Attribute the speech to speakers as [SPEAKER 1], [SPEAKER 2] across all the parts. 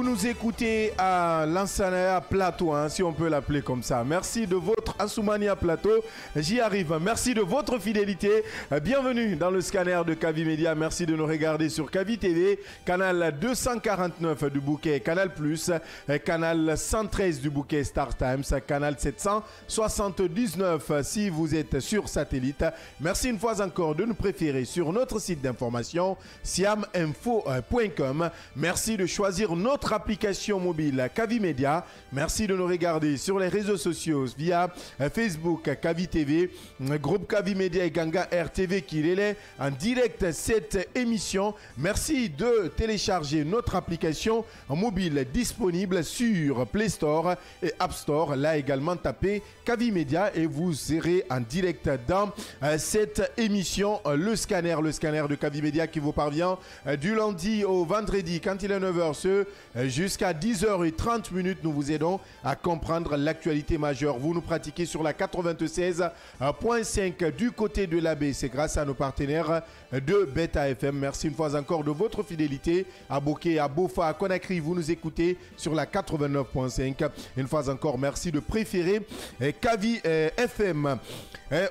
[SPEAKER 1] nous écoutez à Lansana Plateau, hein, si on peut l'appeler comme ça. Merci de votre Assoumania Plateau. J'y arrive. Merci de votre fidélité. Bienvenue dans le scanner de Kavi Media. Merci de nous regarder sur Kavi TV, canal 249 du bouquet Canal+, canal 113 du bouquet Star Times, canal 779 si vous êtes sur satellite. Merci une fois encore de nous préférer sur notre site d'information siaminfo.com. Merci de choisir notre application mobile Kavi Media. Merci de nous regarder sur les réseaux sociaux via Facebook Kavi TV, groupe Kavi Media et Ganga RTV qui relaie en direct cette émission. Merci de télécharger notre application mobile disponible sur Play Store et App Store. Là également, tapez Kavi Media et vous serez en direct dans cette émission, le scanner de Kavi Media qui vous parvient du lundi au vendredi quand il est 9h jusqu'à 10h30. Nous vous aidons à comprendre l'actualité majeure. Vous nous pratiquez sur la 96.5 du côté de l'AB. C'est grâce à nos partenaires de Beta FM. Merci une fois encore de votre fidélité. À Bokeh, à Bofa, à Conakry, vous nous écoutez sur la 89.5. Une fois encore, merci de préférer Kavi FM.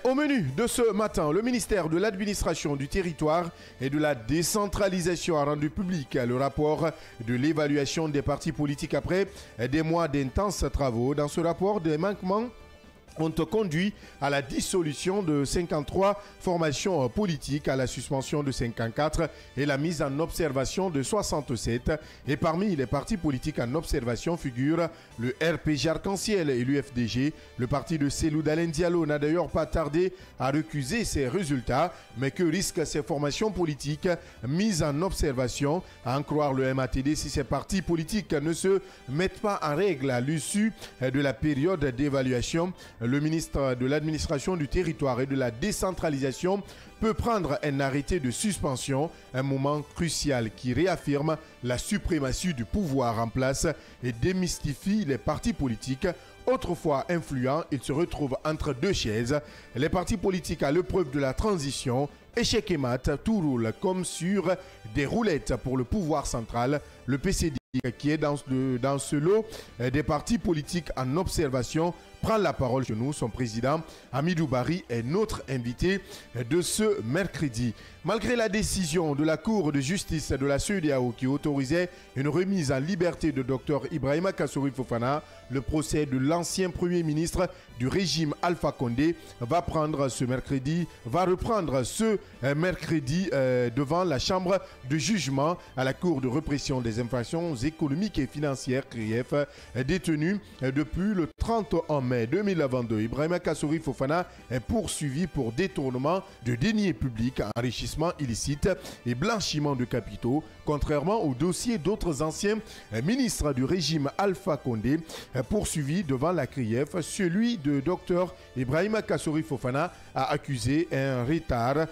[SPEAKER 1] Au menu de ce matin, le ministère de l'Administration du Territoire et de la Décentralisation a rendu public le rapport de l'évaluation des partis politiques après des mois d'intenses travaux. Dans ce rapport, des manquements ont conduit à la dissolution de 53 formations politiques, à la suspension de 54 et la mise en observation de 67. Et parmi les partis politiques en observation figurent le RPG Arc-en-Ciel et l'UFDG. Le parti de Cellou Dalein Diallo n'a d'ailleurs pas tardé à recuser ces résultats. Mais que risquent ces formations politiques mises en observation? À en croire le MATD, si ces partis politiques ne se mettent pas en règle à l'issue de la période d'évaluation, le ministre de l'Administration du Territoire et de la Décentralisation peut prendre un arrêté de suspension, un moment crucial qui réaffirme la suprématie du pouvoir en place et démystifie les partis politiques. Autrefois influents, ils se retrouvent entre deux chaises. Les partis politiques à l'épreuve de la transition, échec et mat, tout roule comme sur des roulettes pour le pouvoir central. Le PCD, qui est dans ce lot des partis politiques en observation, prend la parole chez nous. Son président, Hamidou Bari, est notre invité de ce mercredi. Malgré la décision de la Cour de justice de la CEDEAO qui autorisait une remise en liberté de Dr Ibrahima Kassory Fofana, le procès de l'ancien Premier ministre du régime Alpha Condé va reprendre ce mercredi devant la Chambre de jugement à la Cour de répression des infractions économiques et financières, CRIEF, détenu depuis le 31 mai 2022. Ibrahima Kassory Fofana est poursuivi pour détournement de deniers publics, enrichissement illicite et blanchiment de capitaux, contrairement au dossier d'autres anciens ministres du régime Alpha Condé poursuivis devant la CRIEF. Celui de Dr Ibrahima Kassory Fofana a accusé un retard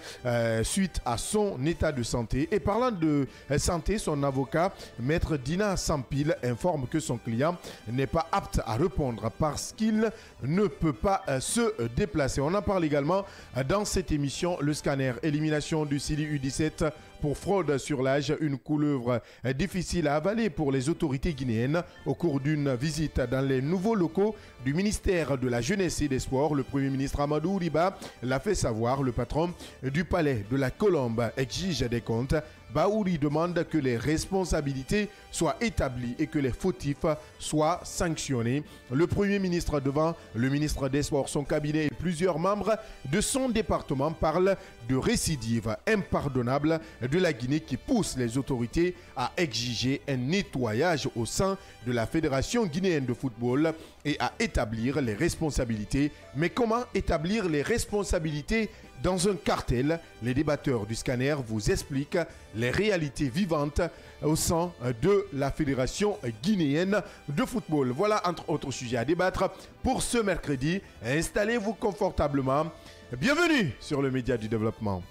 [SPEAKER 1] suite à son état de santé. Et parlant de santé, son avocat, Maître Dina Sampil, informe que son client n'est pas apte à répondre parce qu'il ne peut pas se déplacer. On en parle également dans cette émission. Le scanner, élimination du CILI U17 pour fraude sur l'âge, une couleuvre difficile à avaler pour les autorités guinéennes. Au cours d'une visite dans les nouveaux locaux du ministère de la Jeunesse et des Sports, le Premier ministre Amadou Riba l'a fait savoir. Le patron du palais de la Colombe exige des comptes. Baouri demande que les responsabilités soient établies et que les fautifs soient sanctionnés. Le Premier ministre devant le ministre des Sports, son cabinet et plusieurs membres de son département parlent de récidive impardonnable de la Guinée qui pousse les autorités à exiger un nettoyage au sein de la Fédération guinéenne de football et à établir les responsabilités. Mais comment établir les responsabilités dans un cartel? Les débatteurs du scanner vous expliquent les réalités vivantes au sein de la Fédération guinéenne de football. Voilà entre autres sujets à débattre pour ce mercredi. Installez-vous confortablement. Bienvenue sur le Média du Développement.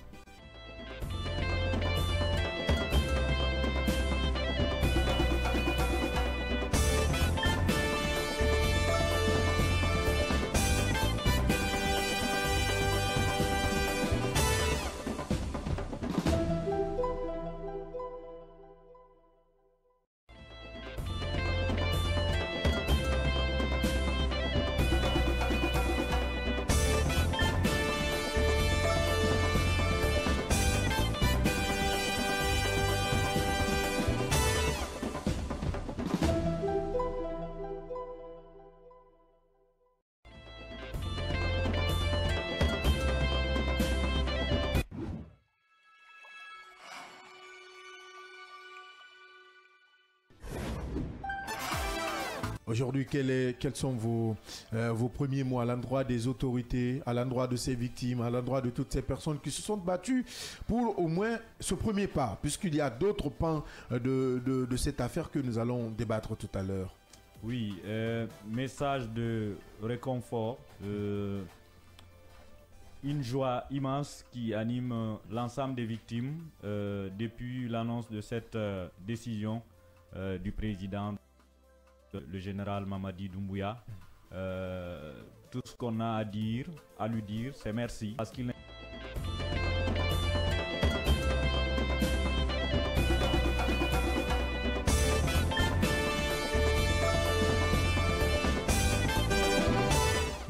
[SPEAKER 1] Aujourd'hui, quels sont vos premiers mots à l'endroit des autorités, à l'endroit de ces victimes, à l'endroit de toutes ces personnes qui se sont battues pour au moins ce premier pas, puisqu'il y a d'autres pans de cette affaire que nous allons débattre tout à l'heure?
[SPEAKER 2] Oui, message de réconfort, une joie immense qui anime l'ensemble des victimes depuis l'annonce de cette décision du président, le général Mamadi Doumbouya. Tout ce qu'on a à lui dire, c'est merci. Parce qu'il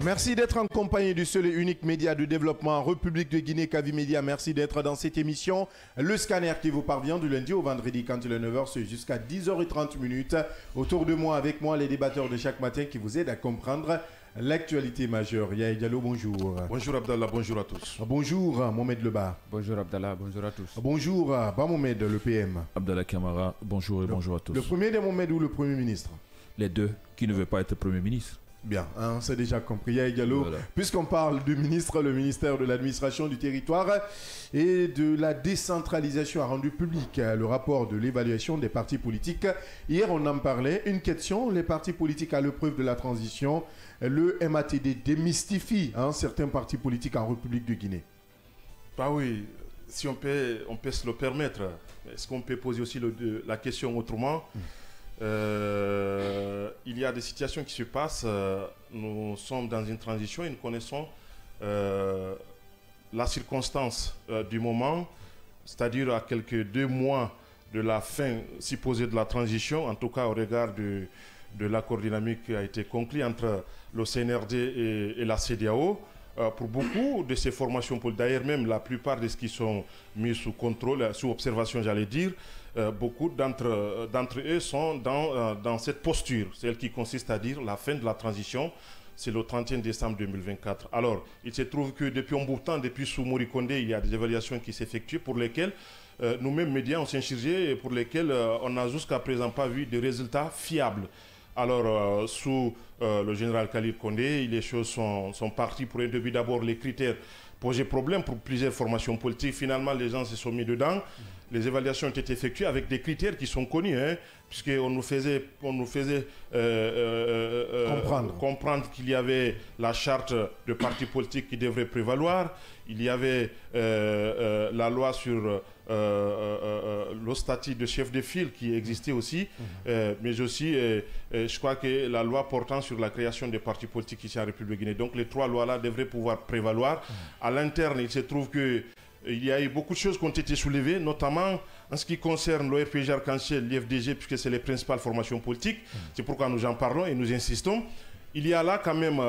[SPEAKER 1] Merci d'être en compagnie du seul et unique média de développement en République de Guinée, Kavi Média. Merci d'être dans cette émission. Le scanner qui vous parvient du lundi au vendredi quand il est 9h jusqu'à 10h30. Autour de moi, avec moi, les débatteurs de chaque matin qui vous aident à comprendre l'actualité majeure. Yaya Diallo, bonjour.
[SPEAKER 3] Bonjour Abdallah, bonjour à tous.
[SPEAKER 1] Bonjour Mohamed Leba.
[SPEAKER 4] Bonjour Abdallah, bonjour à tous.
[SPEAKER 1] Bonjour Mohamed, le PM.
[SPEAKER 5] Abdallah Kamara, bonjour et bonjour à tous.
[SPEAKER 1] Le premier des Mohamed ou le Premier ministre?
[SPEAKER 5] Les deux, qui ne veut pas être Premier ministre.
[SPEAKER 1] Bien, hein, c'est déjà compris. Yaya Diallo, voilà. Puisqu'on parle du ministre, le ministère de l'administration du territoire et de la décentralisation a rendu public le rapport de l'évaluation des partis politiques. Hier, on en parlait. Une question, les partis politiques à l'épreuve de la transition. Le MATD démystifie certains partis politiques en République de Guinée.
[SPEAKER 3] Bah oui, si on peut se le permettre. Est-ce qu'on peut poser aussi la question autrement? Il y a des situations qui se passent. Nous sommes dans une transition et nous connaissons la circonstance du moment, c'est-à-dire à quelques 2 mois de la fin supposée de la transition, en tout cas au regard de l'accord dynamique qui a été conclu entre le CNRD et la CEDEAO. Pour beaucoup de ces formations, d'ailleurs même la plupart de ceux qui sont mis sous contrôle, sous observation, j'allais dire, beaucoup d'entre eux sont dans cette posture, celle qui consiste à dire la fin de la transition, c'est le 31 décembre 2024. Alors, il se trouve que depuis un bout de temps, depuis sous Mori Kondé, il y a des évaluations qui s'effectuent pour lesquelles nous-mêmes, médias, on s'est chargés et pour lesquelles on n'a jusqu'à présent pas vu de résultats fiables. Alors, sous le général Khalid Kondé, les choses sont parties pour un début. D'abord, les critères posaient problème pour plusieurs formations politiques. Finalement, les gens se sont mis dedans. Les évaluations ont été effectuées avec des critères qui sont connus, puisqu'on nous faisait comprendre qu'il y avait la charte de partis politiques qui devrait prévaloir. Il y avait la loi sur le statut de chef de file qui existait aussi, mais aussi, je crois que la loi portant sur la création des partis politiques ici en République de Guinée. Donc les 3 lois-là devraient pouvoir prévaloir. À l'interne, il se trouve que il y a eu beaucoup de choses qui ont été soulevées, notamment en ce qui concerne l'ORPG Arc-en-Ciel, l'IFDG, puisque c'est les principales formations politiques. C'est pourquoi nous en parlons et nous insistons. Il y a là quand même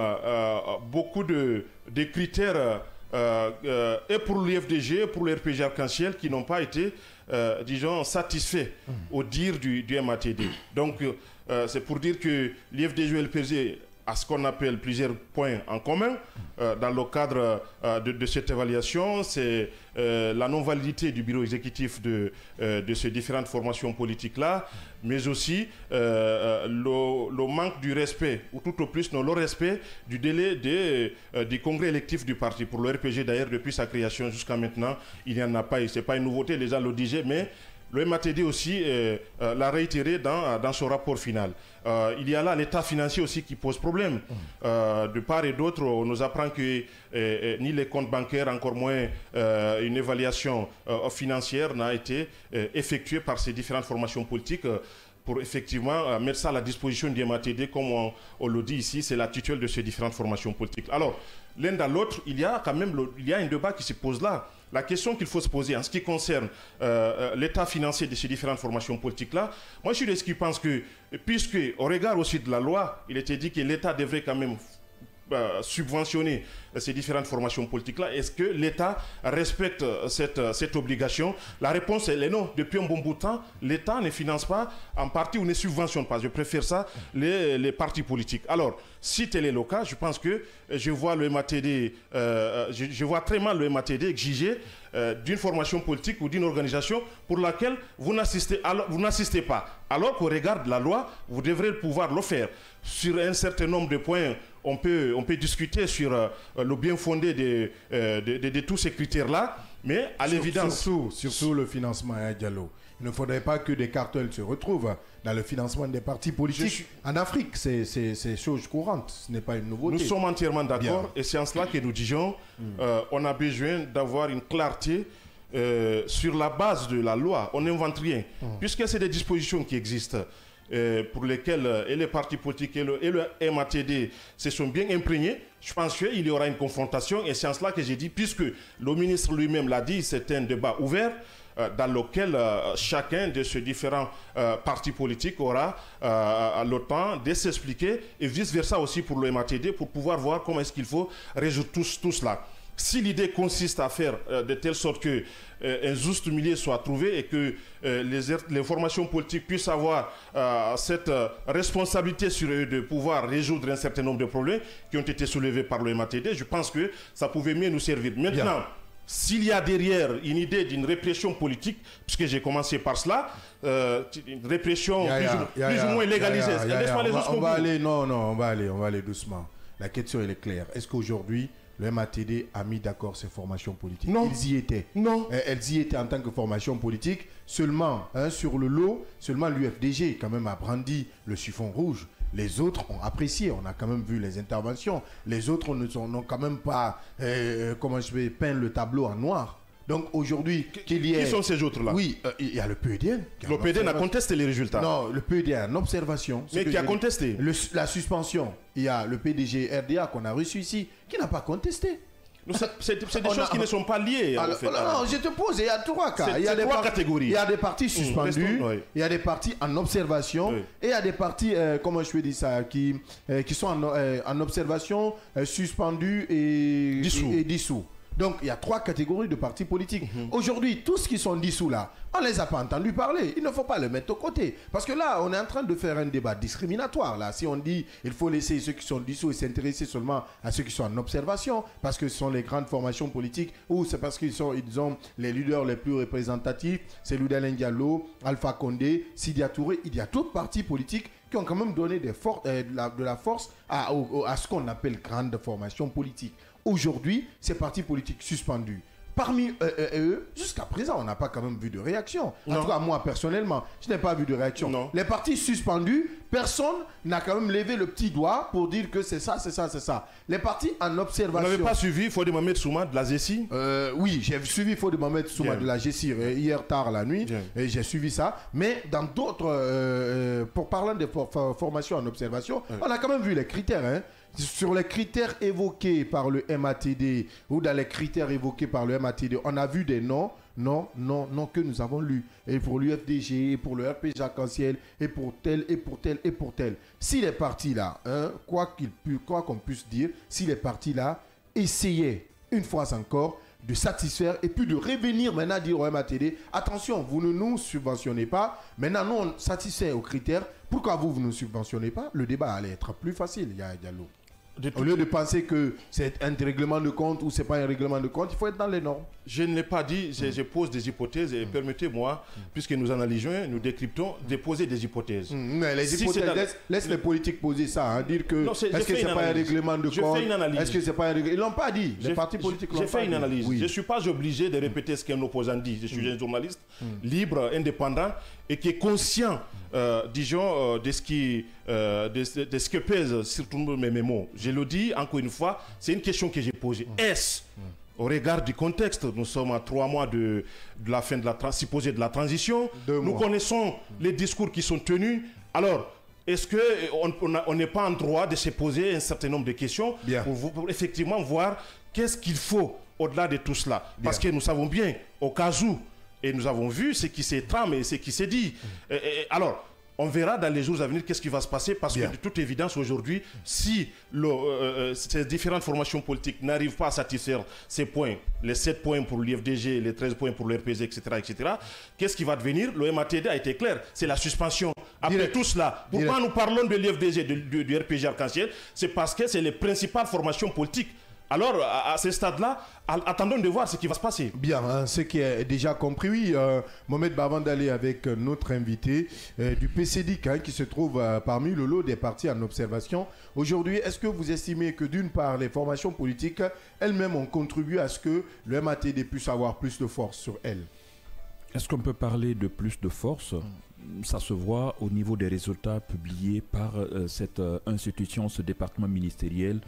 [SPEAKER 3] beaucoup de critères et pour l'IFDG et pour l'ORPG Arc-en-Ciel qui n'ont pas été, disons, satisfaits au dire du MATD. Donc, c'est pour dire que l'IFDG et l'ORPG à ce qu'on appelle plusieurs points en commun dans le cadre de cette évaluation. C'est la non-validité du bureau exécutif de ces différentes formations politiques-là, mais aussi le manque du respect, ou tout au plus non, le respect du délai du congrès électif du parti. Pour le RPG d'ailleurs, depuis sa création jusqu'à maintenant, il n'y en a pas. Ce n'est pas une nouveauté, les gens le disaient, mais le MATD aussi l'a réitéré dans son rapport final. Il y a là l'état financier aussi qui pose problème. De part et d'autre, on nous apprend que ni les comptes bancaires, encore moins une évaluation financière n'a été effectuée par ces différentes formations politiques pour effectivement mettre ça à la disposition du MATD, comme on le dit ici, c'est la tutelle de ces différentes formations politiques. Alors, l'un dans l'autre, il y a quand même un débat qui se pose là. La question qu'il faut se poser en ce qui concerne l'état financier de ces différentes formations politiques-là, moi je suis de ceux qui pensent que, puisque au regard aussi de la loi, il était dit que l'État devrait quand même subventionner ces différentes formations politiques-là. Est-ce que l'État respecte cette obligation? La réponse est non. Depuis un bon bout de temps, l'État ne finance pas en partie ou ne subventionne pas. Je préfère ça, les partis politiques. Alors, si tel est le cas, je pense que je vois le MATD, je vois très mal le MATD exiger d'une formation politique ou d'une organisation pour laquelle vous n'assistez pas. Alors qu'au regard de la loi, vous devrez pouvoir le faire. Sur un certain nombre de points, on peut discuter sur le bien fondé de tous ces critères-là, mais à l'évidence...
[SPEAKER 1] Surtout le financement, hein, Diallo. Il ne faudrait pas que des cartels se retrouvent dans le financement des partis politiques. En Afrique, c'est chose courante, ce n'est pas une nouveauté.
[SPEAKER 3] Nous sommes entièrement d'accord et c'est en cela que nous disons on a besoin d'avoir une clarté sur la base de la loi. On n'invente rien, puisque c'est des dispositions qui existent. Pour lesquels et les partis politiques et le MATD se sont bien imprégnés, je pense qu'il y aura une confrontation et c'est en cela que j'ai dit, puisque le ministre lui-même l'a dit, c'est un débat ouvert dans lequel chacun de ces différents partis politiques aura le temps de s'expliquer et vice-versa aussi pour le MATD pour pouvoir voir comment est-ce qu'il faut résoudre tout cela. Si l'idée consiste à faire de telle sorte que un juste milieu soit trouvé et que les formations politiques puissent avoir cette responsabilité sur eux de pouvoir résoudre un certain nombre de problèmes qui ont été soulevés par le MATD, je pense que ça pouvait mieux nous servir. Maintenant, s'il y a derrière une idée d'une répression politique, puisque j'ai commencé par cela, une répression plus ou moins légalisée,
[SPEAKER 1] on va aller doucement. La question elle est claire. Est-ce qu'aujourd'hui le MATD a mis d'accord ces formations politiques?
[SPEAKER 3] Non.
[SPEAKER 1] Ils y étaient.
[SPEAKER 3] Non.
[SPEAKER 1] Elles y étaient en tant que formation politique. Seulement, sur le lot, seulement l'UFDG quand même a brandi le chiffon rouge. Les autres ont apprécié. On a quand même vu les interventions. Les autres n'ont quand même pas, peint le tableau en noir. Donc aujourd'hui,
[SPEAKER 3] qui sont ces autres-là?
[SPEAKER 1] Oui, il y a le PEDN.
[SPEAKER 3] Le PEDN a contesté les résultats.
[SPEAKER 1] Non, le PEDN en observation.
[SPEAKER 3] Mais qui a contesté?
[SPEAKER 1] La suspension. Il y a le PDG RDA qu'on a reçu ici, qui n'a pas contesté.
[SPEAKER 3] C'est des choses qui ne sont pas liées.
[SPEAKER 1] Alors, non, je te pose, il y a trois cas. Il y a
[SPEAKER 3] trois catégories.
[SPEAKER 1] Il y a des partis suspendus, il y a des partis en observation, et il y a des partis, comment je peux dire ça, qui sont en observation, suspendus et dissous. Donc, il y a trois catégories de partis politiques. Aujourd'hui, tous ceux qui sont dissous là, on ne les a pas entendus parler. Il ne faut pas les mettre de côté. Parce que là, on est en train de faire un débat discriminatoire. Là. Si on dit qu'il faut laisser ceux qui sont dissous et s'intéresser seulement à ceux qui sont en observation, parce que ce sont les grandes formations politiques, ou c'est parce qu'ils ont les leaders les plus représentatifs, c'est Loudalen Diallo, Alpha Condé, Sidia Touré. Il y a d'autres partis politiques qui ont quand même donné de la force à ce qu'on appelle grande formation politique. Aujourd'hui, ces partis politiques suspendus. Parmi eux, jusqu'à présent, on n'a pas quand même vu de réaction. En tout cas, moi, personnellement, je n'ai pas vu de réaction.
[SPEAKER 3] Non.
[SPEAKER 1] Les partis suspendus, personne n'a quand même levé le petit doigt pour dire que c'est ça, c'est ça, c'est ça. Les partis en observation...
[SPEAKER 3] Vous n'avez pas suivi Fodé Mohamed Souma de la GECI?
[SPEAKER 1] Oui, j'ai suivi Fodé Mohamed Souma de la GECI hier tard la nuit. Et j'ai suivi ça. Mais dans d'autres... pour parler de formation en observation, on a quand même vu les critères, hein. Sur les critères évoqués par le MATD ou dans les critères évoqués par le MATD, on a vu des noms que nous avons lus. Et pour l'UFDG, et pour le RPG Arc-en-Ciel, et pour tel, et pour tel, et pour tel. Si les partis là, quoi qu'on puisse dire, si les partis là essayaient une fois encore de satisfaire et puis de revenir maintenant dire au MATD, attention, vous ne nous subventionnez pas, maintenant nous on satisfait aux critères, pourquoi vous ne nous subventionnez pas? Le débat allait être plus facile, Diallo. Au lieu de penser que c'est un règlement de compte ou c'est pas un règlement de compte, il faut être dans les normes.
[SPEAKER 3] Je ne l'ai pas dit, je pose des hypothèses et permettez-moi, puisque nous analysons, nous décryptons, de poser des hypothèses.
[SPEAKER 1] Mais les hypothèses, laisse les politiques poser ça, dire que est-ce que c'est pas un règlement de compte? Est-ce que c'est pas un règlement? Ils l'ont pas dit. Les partis politiques l'ont pas dit.
[SPEAKER 3] J'ai fait une analyse. Oui. Je ne suis pas obligé de répéter ce qu'un opposant dit. Je suis un journaliste libre, indépendant et qui est conscient, disons, de ce que pèse sur tous mes mots. Je le dis encore une fois, c'est une question que j'ai posée. Est-ce au regard du contexte, nous sommes à 3 mois de la fin de la supposée de la transition. Nous connaissons les discours qui sont tenus. Alors, est-ce qu'on n'est pas en droit de se poser un certain nombre de questions pour effectivement voir qu'est-ce qu'il faut au-delà de tout cela? Parce que nous savons bien, au cas où, et nous avons vu ce qui s'est tramé et ce qui s'est dit. Alors, on verra dans les jours à venir qu'est-ce qui va se passer parce que de toute évidence aujourd'hui, si ces différentes formations politiques n'arrivent pas à satisfaire ces points, les 7 points pour l'IFDG, les 13 points pour le RPG, etc., qu'est-ce qui va devenir? Le MATD a été clair, c'est la suspension. Après tout cela, pourquoi nous parlons de l'IFDG, du RPG Arc-en-Ciel? C'est parce que c'est les principales formations politiques Alors, à ce stade-là, attendons de voir ce qui va se passer.
[SPEAKER 1] Bien, hein, ce qui est déjà compris, oui. Mohamed, avant d'aller avec notre invité du PCDIC, hein, qui se trouve parmi le lot des partis en observation, aujourd'hui, est-ce que vous estimez que d'une part, les formations politiques elles-mêmes ont contribué à ce que le MATD puisse avoir plus de force sur elles?
[SPEAKER 5] Est-ce qu'on peut parler de plus de force? Ça se voit au niveau des résultats publiés par cette institution, ce département ministériel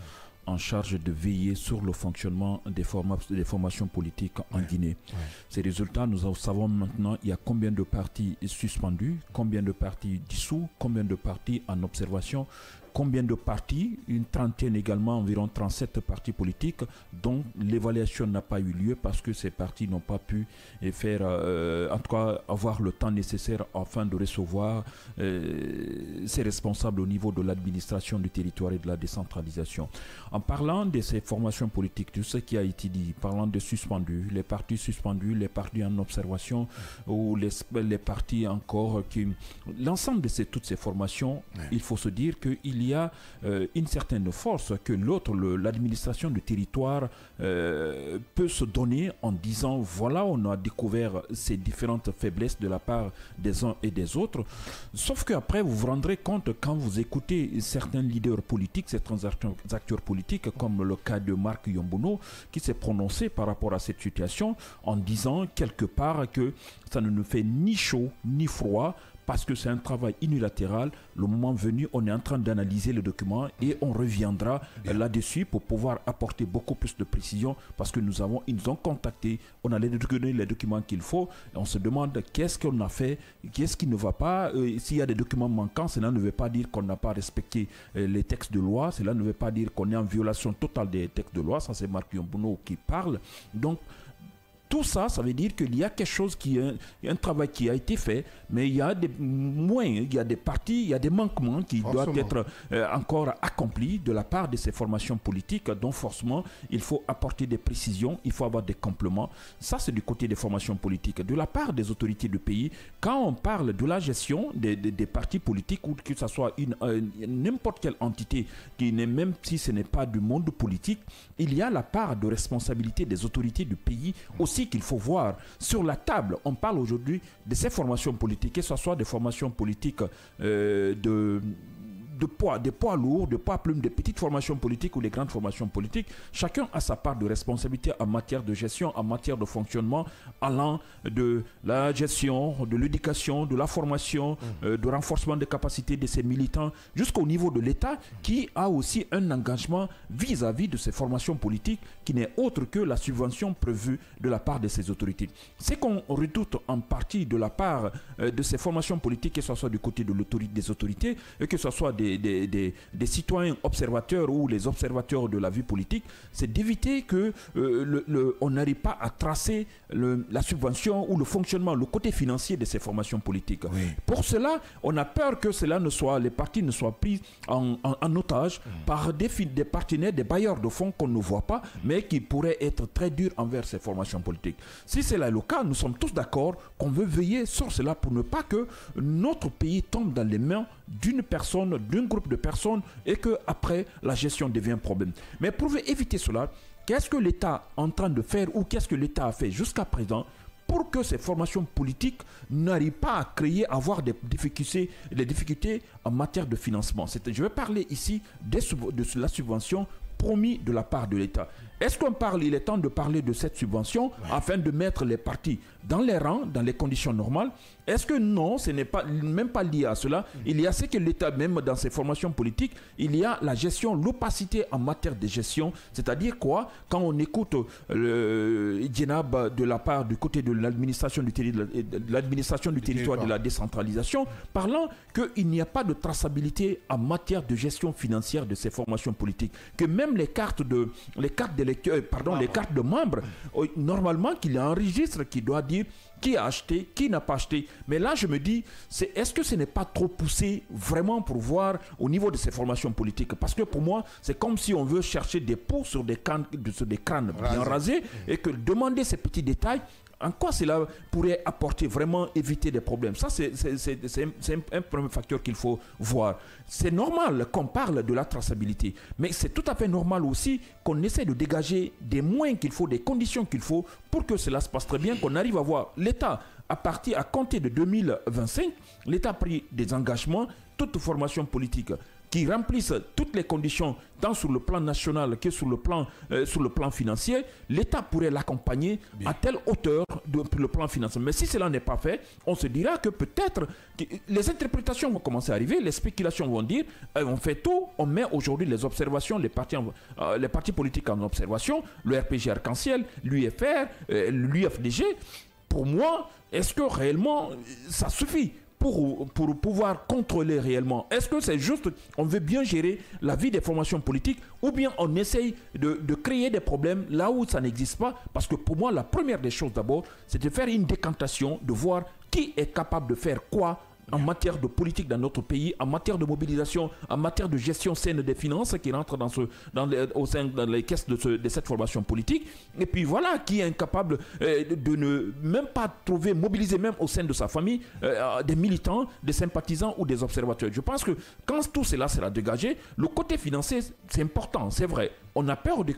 [SPEAKER 5] en charge de veiller sur le fonctionnement des formations politiques en Guinée. Ces résultats, nous savons maintenant il y a combien de partis suspendus, combien de partis dissous, combien de partis en observation, combien de partis, une trentaine également, environ 37 partis politiques dont l'évaluation n'a pas eu lieu parce que ces partis n'ont pas pu faire, en tout cas avoir le temps nécessaire afin de recevoir ces responsables au niveau de l'administration du territoire et de la décentralisation. En parlant de ces formations politiques, tout ce qui a été dit, parlant de suspendus, les partis en observation ou les partis encore qui... L'ensemble de toutes ces formations, il faut se dire qu'il y a une certaine force que l'administration du territoire peut se donner en disant voilà, on a découvert ces différentes faiblesses de la part des uns et des autres. Sauf qu'après, vous vous rendrez compte quand vous écoutez certains leaders politiques, certains acteurs politiques, comme le cas de Marc Yombono, qui s'est prononcé par rapport à cette situation en disant quelque part que ça ne nous fait ni chaud ni froid, parce que c'est un travail unilatéral. Le moment venu, on est en train d'analyser le document et on reviendra là-dessus pour pouvoir apporter beaucoup plus de précision parce que ils nous ont contactés, on a donné les documents qu'il faut et on se demande qu'est-ce qu'on a fait, qu'est-ce qui ne va pas. S'il y a des documents manquants, cela ne veut pas dire qu'on n'a pas respecté les textes de loi, cela ne veut pas dire qu'on est en violation totale des textes de loi. Ça, c'est Marc Yombono qui parle. Donc, tout ça, ça veut dire qu'il y a quelque chose un travail qui a été fait, mais il y a des moyens, il y a des parties, il y a des manquements qui doivent être encore accomplis de la part de ces formations politiques, dont forcément il faut apporter des précisions, il faut avoir des compléments. Ça, c'est du côté des formations politiques. De la part des autorités du pays, quand on parle de la gestion des partis politiques, ou que ce soit n'importe quelle entité, même si ce n'est pas du monde politique, il y a la part de responsabilité des autorités du pays aussi qu'il faut voir sur la table. On parle aujourd'hui de ces formations politiques, que ce soit des formations politiques des poids lourds, de poids plumes, des petites formations politiques ou des grandes formations politiques. Chacun a sa part de responsabilité en matière de gestion, en matière de fonctionnement, allant de la gestion, de l'éducation, de la formation, de renforcement des capacités de ces militants, jusqu'au niveau de l'État qui a aussi un engagement vis-à-vis de ces formations politiques qui n'est autre que la subvention prévue de la part de ces autorités. Ce qu'on redoute en partie de la part de ces formations politiques, que ce soit du côté des autorités, et que ce soit des citoyens observateurs ou les observateurs de la vie politique, c'est d'éviter que on n'arrive pas à tracer la subvention ou le fonctionnement, le côté financier de ces formations politiques. Oui. Pour cela, on a peur que les partis ne soient pris en otage par des partenaires, des bailleurs de fonds qu'on ne voit pas, mais qui pourraient être très durs envers ces formations politiques. Si c'est là le cas, nous sommes tous d'accord qu'on veut veiller sur cela pour ne pas que notre pays tombe dans les mains d'une personne, d'un groupe de personnes et que après la gestion devient un problème. Mais pour éviter cela, qu'est-ce que l'État est en train de faire ou qu'est-ce que l'État a fait jusqu'à présent pour que ces formations politiques n'arrivent pas à avoir des difficultés en matière de financement? Je vais parler ici de la subvention promise de la part de l'État. Est-ce il est temps de parler de cette subvention afin de mettre les partis dans les rangs, dans les conditions normales? Est-ce que non, ce n'est même pas lié à cela? Il y a ce que l'État, même dans ses formations politiques, il y a la gestion, l'opacité en matière de gestion. C'est-à-dire quoi? Quand on écoute Djenab de la part du côté de l'administration du territoire de la décentralisation, parlant qu'il n'y a pas de traçabilité en matière de gestion financière de ces formations politiques, que même les cartes de membres, normalement qu'il y a un registre qui doit dire qui a acheté, qui n'a pas acheté. Mais là, je me dis, est-ce que ce n'est pas trop poussé vraiment pour voir au niveau de ces formations politiques? Parce que pour moi, c'est comme si on veut chercher des poux sur des crânes bien rasés et que demander ces petits détails En quoi cela pourrait apporter, vraiment éviter des problèmes? Ça, c'est un premier facteur qu'il faut voir. C'est normal qu'on parle de la traçabilité, mais c'est tout à fait normal aussi qu'on essaie de dégager des moyens qu'il faut, des conditions qu'il faut pour que cela se passe très bien, qu'on arrive à voir l'État à compter de 2025, l'État a pris des engagements, toute formation politique qui remplissent toutes les conditions, tant sur le plan national que sur le plan financier, l'État pourrait l'accompagner à telle hauteur pour le plan financier. Mais si cela n'est pas fait, on se dira que peut-être les interprétations vont commencer à arriver, les spéculations vont dire on fait tout, on met aujourd'hui les observations, les partis politiques en observation, le RPG Arc-en-Ciel, l'UFR, l'UFDG. Pour moi, est-ce que réellement ça suffit pour pouvoir contrôler réellement? Est-ce que c'est juste, on veut bien gérer la vie des formations politiques, ou bien on essaye de créer des problèmes là où ça n'existe pas? Parce que pour moi, la première des choses d'abord, c'est de faire une décantation, de voir qui est capable de faire quoi en matière de politique dans notre pays, en matière de mobilisation, en matière de gestion saine des finances qui rentrent dans les caisses de cette formation politique. Et puis voilà, qui est incapable de ne même pas mobiliser même au sein de sa famille des militants, des sympathisants ou des observateurs. Je pense que quand tout cela sera dégagé, le côté financier, c'est important, c'est vrai. On a peur des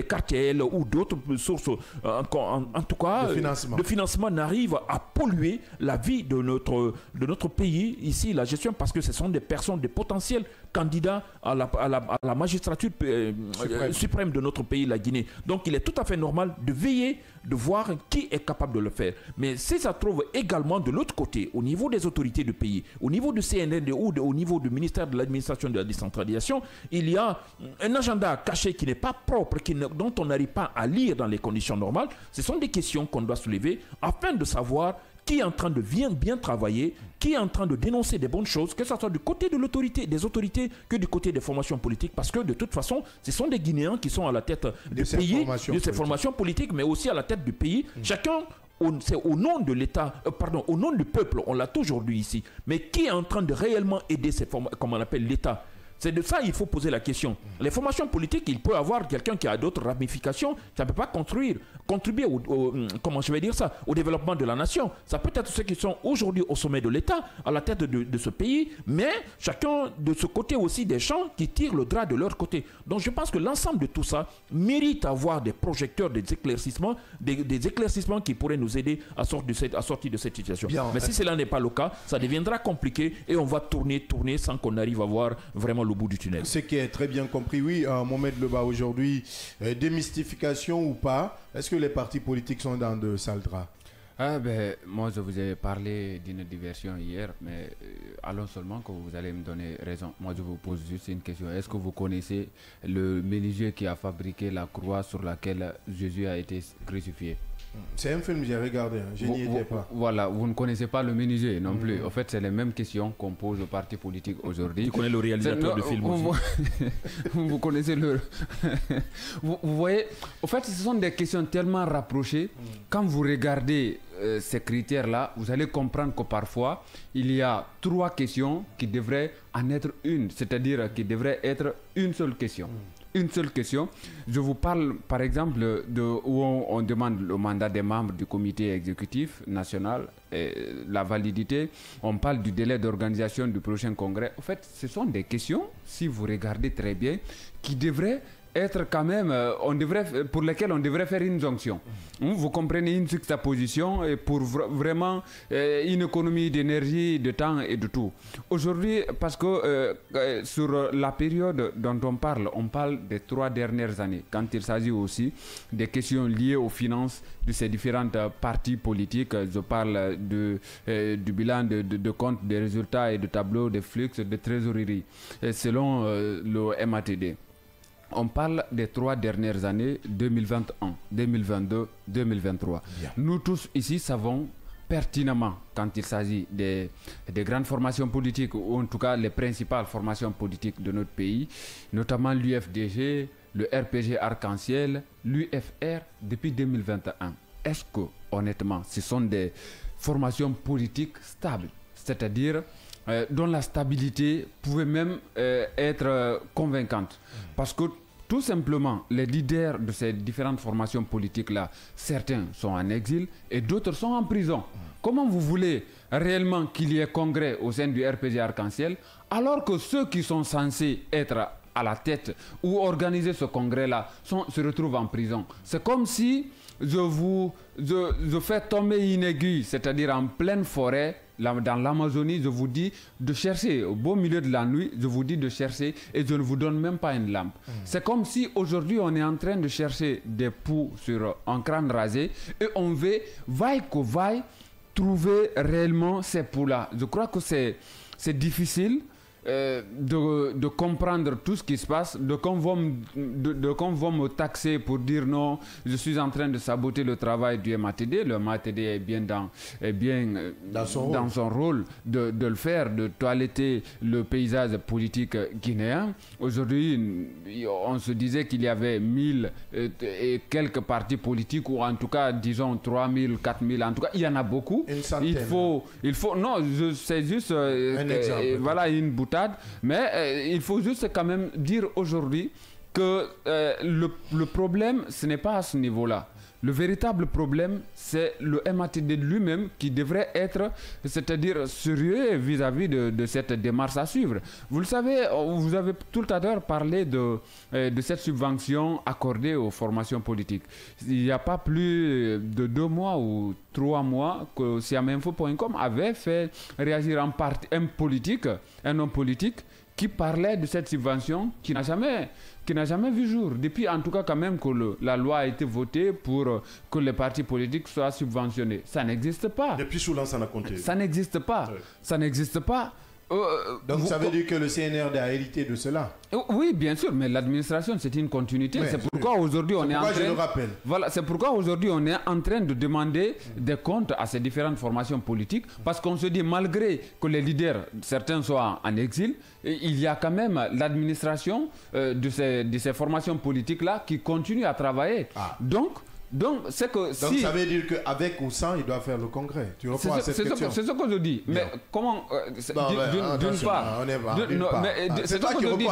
[SPEAKER 5] cartels ou d'autres sources, en tout cas, de financement n'arrive à polluer la vie de notre pays, ici, la gestion, parce que ce sont des personnes, des potentiels candidats à la magistrature suprême de notre pays, la Guinée. Donc il est tout à fait normal de veiller, de voir qui est capable de le faire. Mais si ça trouve également de l'autre côté, au niveau des autorités du pays, au niveau du CNRD ou au niveau du ministère de l'administration de la décentralisation, il y a un agenda caché qui n'est pas propre, dont on n'arrive pas à lire dans les conditions normales. Ce sont des questions qu'on doit soulever afin de savoir qui est en train de bien travailler, qui est en train de dénoncer des bonnes choses, que ce soit du côté de l'autorité, des autorités, que du côté des formations politiques, parce que de toute façon, ce sont des Guinéens qui sont à la tête du pays, de ces formations politiques, mais aussi à la tête du pays. Chacun, c'est au nom de l'État, au nom du peuple, on l'a toujours dit ici, mais qui est en train de réellement aider ces formations, comme on appelle l'État? C'est de ça qu'il faut poser la question. Les formations politiques, il peut y avoir quelqu'un qui a d'autres ramifications, ça ne peut pas contribuer au développement de la nation. Ça peut être ceux qui sont aujourd'hui au sommet de l'État, à la tête de ce pays, mais chacun de ce côté aussi des gens qui tirent le drap de leur côté. Donc je pense que l'ensemble de tout ça mérite d'avoir des projecteurs, des éclaircissements qui pourraient nous aider à sortir de cette situation. Bien, mais si cela n'est pas le cas, ça deviendra compliqué et on va tourner sans qu'on arrive à voir vraiment le bout du tunnel.
[SPEAKER 1] Ce qui est très bien compris, oui, Mohamed Leba aujourd'hui, démystification ou pas, est-ce que les partis politiques sont dans de sales draps?
[SPEAKER 4] Moi je vous ai parlé d'une diversion hier, mais allons seulement que vous allez me donner raison. Moi je vous pose juste une question. Est-ce que vous connaissez le menuisier qui a fabriqué la croix sur laquelle Jésus a été crucifié?
[SPEAKER 1] C'est un film que j'ai regardé, je n'y étais pas.
[SPEAKER 4] Voilà, vous ne connaissez pas le menuisier non plus. En fait, c'est les mêmes questions qu'on pose aux partis politiques aujourd'hui.
[SPEAKER 5] Tu connais le réalisateur du film aussi.
[SPEAKER 4] Vous connaissez le... vous voyez, en fait, ce sont des questions tellement rapprochées. Quand vous regardez ces critères-là, vous allez comprendre que parfois, il y a 3 questions qui devraient en être une, c'est-à-dire qui devraient être une seule question. Une seule question. Je vous parle par exemple où on demande le mandat des membres du comité exécutif national, et la validité. On parle du délai d'organisation du prochain congrès. En fait, ce sont des questions, si vous regardez très bien, qui devraient être quand même, pour lesquelles on devrait faire une jonction. Vous comprenez, une juxtaposition pour vraiment une économie d'énergie, de temps et de tout. Aujourd'hui, parce que sur la période dont on parle des 3 dernières années, quand il s'agit aussi des questions liées aux finances de ces différentes partis politiques. Je parle du bilan de compte, des résultats et de tableaux de flux de trésorerie, selon le MATD. On parle des 3 dernières années, 2021, 2022, 2023. Bien. Nous tous ici savons pertinemment, quand il s'agit des grandes formations politiques, ou en tout cas les principales formations politiques de notre pays, notamment l'UFDG, le RPG Arc-en-Ciel, l'UFR, depuis 2021. Est-ce que, honnêtement, ce sont des formations politiques stables, c'est-à-dire dont la stabilité pouvait même être convaincante? Parce que tout simplement, les leaders de ces différentes formations politiques-là, certains sont en exil et d'autres sont en prison. Comment vous voulez réellement qu'il y ait congrès au sein du RPG Arc-en-Ciel alors que ceux qui sont censés être à la tête ou organiser ce congrès-là se retrouvent en prison? C'est comme si je fais tomber une aiguille, c'est-à-dire en pleine forêt, dans l'Amazonie, je vous dis de chercher, au beau milieu de la nuit, je vous dis de chercher et je ne vous donne même pas une lampe. C'est comme si aujourd'hui on est en train de chercher des poux sur un crâne rasé et on veut, vaille que vaille, trouver réellement ces poux-là. Je crois que c'est difficile. De comprendre tout ce qui se passe, de qu'on va me taxer pour dire non, je suis en train de saboter le travail du MATD. Le MATD est bien dans son rôle de le faire, de toiletter le paysage politique guinéen. Aujourd'hui, on se disait qu'il y avait 1000 et quelques partis politiques, ou en tout cas, disons 3000, 4000, en tout cas, il y en a beaucoup.
[SPEAKER 1] Une centaine.
[SPEAKER 4] Il faut non, c'est juste
[SPEAKER 1] un exemple.
[SPEAKER 4] voilà une boutade. Mais il faut juste quand même dire aujourd'hui que le problème, ce n'est pas à ce niveau-là. Le véritable problème, c'est le MATD lui-même qui devrait être, c'est-à-dire sérieux vis-à-vis de cette démarche à suivre. Vous le savez, vous avez tout à l'heure parlé de cette subvention accordée aux formations politiques. Il n'y a pas plus de 2 mois ou 3 mois que siaminfo.com avait fait réagir un homme politique qui parlait de cette subvention qui n'a jamais vu jour. Depuis, en tout cas, quand même, que la loi a été votée pour que les partis politiques soient subventionnés. Ça n'existe pas.
[SPEAKER 3] Depuis Soulan, ça n'a compté.
[SPEAKER 4] Ça n'existe pas.
[SPEAKER 3] Oui.
[SPEAKER 4] Ça n'existe pas.
[SPEAKER 1] Donc ça veut dire que le CNRD a hérité de cela.
[SPEAKER 4] Oui, bien sûr, mais l'administration, c'est une continuité.
[SPEAKER 1] Mais
[SPEAKER 4] c'est pourquoi aujourd'hui on est en train...
[SPEAKER 1] je le rappelle.
[SPEAKER 4] Voilà, c'est pourquoi aujourd'hui on est en train de demander des comptes à ces différentes formations politiques, parce qu'on se dit, malgré que les leaders, certains soient en exil, il y a quand même l'administration de ces formations politiques-là qui continue à travailler. Donc, c'est que si...
[SPEAKER 1] ça veut dire qu'avec ou sans, il doit faire le congrès. Tu réponds à cette question.
[SPEAKER 4] C'est ce que je dis. Mais comment... d'une part... C'est ce que je dis.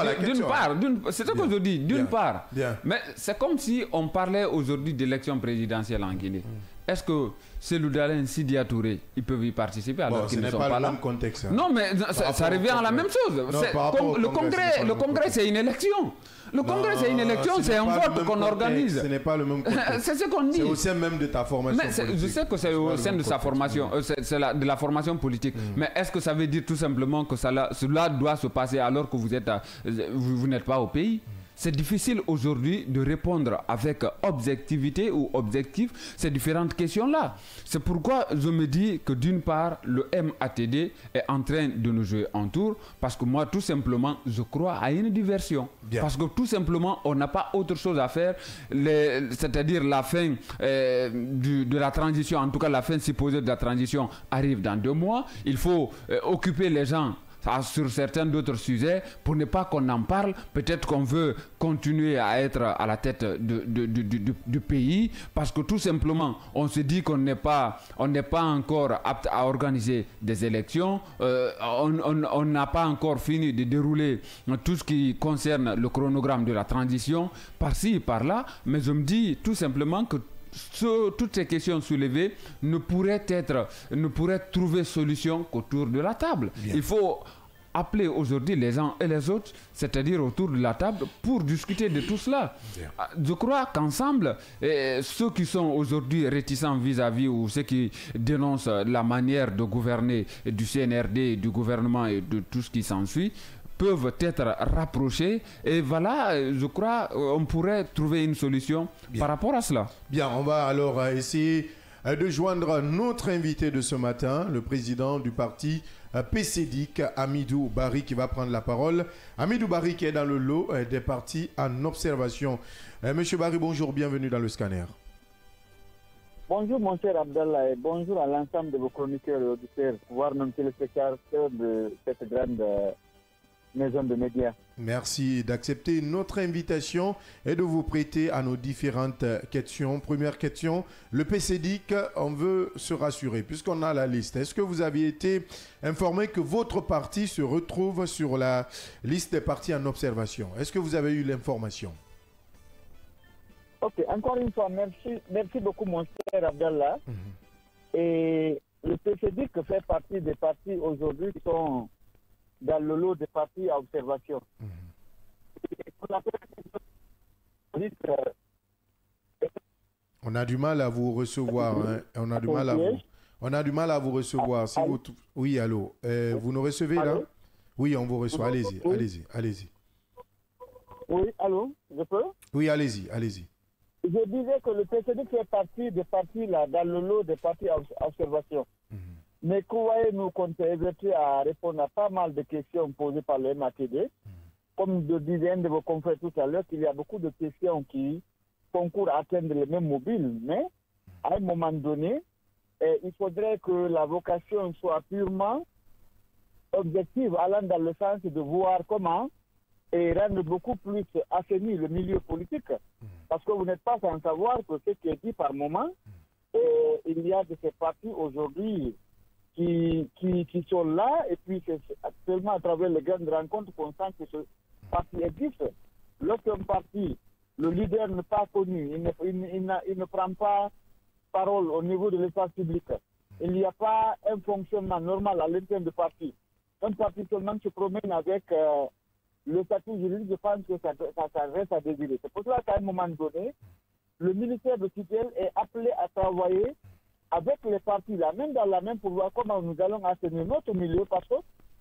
[SPEAKER 4] C'est ce que je dis. D'une part. Mais c'est comme si on parlait aujourd'hui d'élection présidentielle en Guinée. Est-ce que Cellou Dalein, Sidya Touré, ils peuvent y participer alors qu'ils ne sont pas là?
[SPEAKER 1] Ce n'est pas le même contexte.
[SPEAKER 4] Non, mais ça revient à la même chose. Le congrès, c'est une élection. Le congrès, c'est une élection, c'est un vote qu'on organise.
[SPEAKER 1] Ce n'est pas le même contexte.
[SPEAKER 4] C'est ce qu'on dit.
[SPEAKER 1] C'est au sein même de ta formation politique.
[SPEAKER 4] Je sais que c'est au sein de sa formation, de la formation politique. Mais est-ce que ça veut dire tout simplement que cela doit se passer alors que vous n'êtes pas au pays? C'est difficile aujourd'hui de répondre avec objectivité ou objectif ces différentes questions-là. C'est pourquoi je me dis que d'une part, le MATD est en train de nous jouer en tour, parce que moi, tout simplement, je crois à une diversion. Bien. Parce que tout simplement, on n'a pas autre chose à faire, c'est-à-dire la fin de la transition, en tout cas la fin supposée de la transition arrive dans 2 mois. Il faut occuper les gens sur certains d'autres sujets pour ne pas qu'on en parle. Peut-être qu'on veut continuer à être à la tête du pays parce que tout simplement on se dit qu'on n'est pas encore apte à organiser des élections, on n'a pas encore fini de dérouler tout ce qui concerne le chronogramme de la transition par-ci, par-là, mais je me dis tout simplement que toutes ces questions soulevées ne pourraient trouver solution qu'autour de la table. Bien. Il faut appeler aujourd'hui les uns et les autres, c'est-à-dire autour de la table, pour discuter de tout cela. Bien. Je crois qu'ensemble, ceux qui sont aujourd'hui réticents vis-à-vis ou ceux qui dénoncent la manière de gouverner du CNRD, du gouvernement et de tout ce qui s'ensuit, peuvent être rapprochés et voilà, je crois on pourrait trouver une solution par rapport à cela.
[SPEAKER 1] Bien, on va alors essayer de joindre notre invité de ce matin, le président du parti PCDIC, Hamidou Barry, qui va prendre la parole. Hamidou Barry qui est dans le lot des partis en observation. Monsieur Barry, bonjour, bienvenue dans le scanner.
[SPEAKER 6] Bonjour mon cher Abdallah et bonjour à l'ensemble de vos chroniqueurs et auditeurs, voire même téléspectateurs de cette grande maison de médias.
[SPEAKER 1] Merci d'accepter notre invitation et de vous prêter à nos différentes questions. Première question, le PCDIC, on veut se rassurer puisqu'on a la liste. Est-ce que vous aviez été informé que votre parti se retrouve sur la liste des partis en observation? Est-ce que vous avez eu l'information?
[SPEAKER 6] Ok, encore une fois, merci beaucoup, mon cher Abdallah. Et le PCD que fait partie des partis aujourd'hui qui sont dans le lot des partis à observation.
[SPEAKER 1] On a du mal à vous recevoir. Hein. On a du mal à vous recevoir. Si vous... Oui, allô. Vous nous recevez là? Oui, on vous reçoit. Allez-y, allez-y.
[SPEAKER 6] Oui, allô, je peux?
[SPEAKER 1] Oui, allez-y.
[SPEAKER 6] Je disais que le PCD fait partie des partis là, dans le lot des partis à observation. Mais croyez-nous qu'on s'est évertu à répondre à pas mal de questions posées par le MATD. Comme le disait un de vos confrères tout à l'heure, qu'il y a beaucoup de questions qui concourent à atteindre les mêmes mobiles. Mais à un moment donné, il faudrait que la vocation soit purement objective, allant dans le sens de voir comment et rendre beaucoup plus assaini le milieu politique. Parce que vous n'êtes pas sans savoir que ce qui est dit par moment, il y a de ces partis aujourd'hui qui sont là, et puis c'est actuellement à travers les grandes rencontres qu'on sent que ce parti existe. Lorsqu'un parti, le leader n'est pas connu, il ne prend pas parole au niveau de l'espace public, il n'y a pas un fonctionnement normal à l'intérieur du parti. Un parti seulement se promène avec le statut juridique, je pense que ça reste à désirer. C'est pour cela qu'à un moment donné, le ministère de tutelle est appelé à travailler avec les partis, la main dans la main, pour voir comment nous allons assainir notre milieu, parce que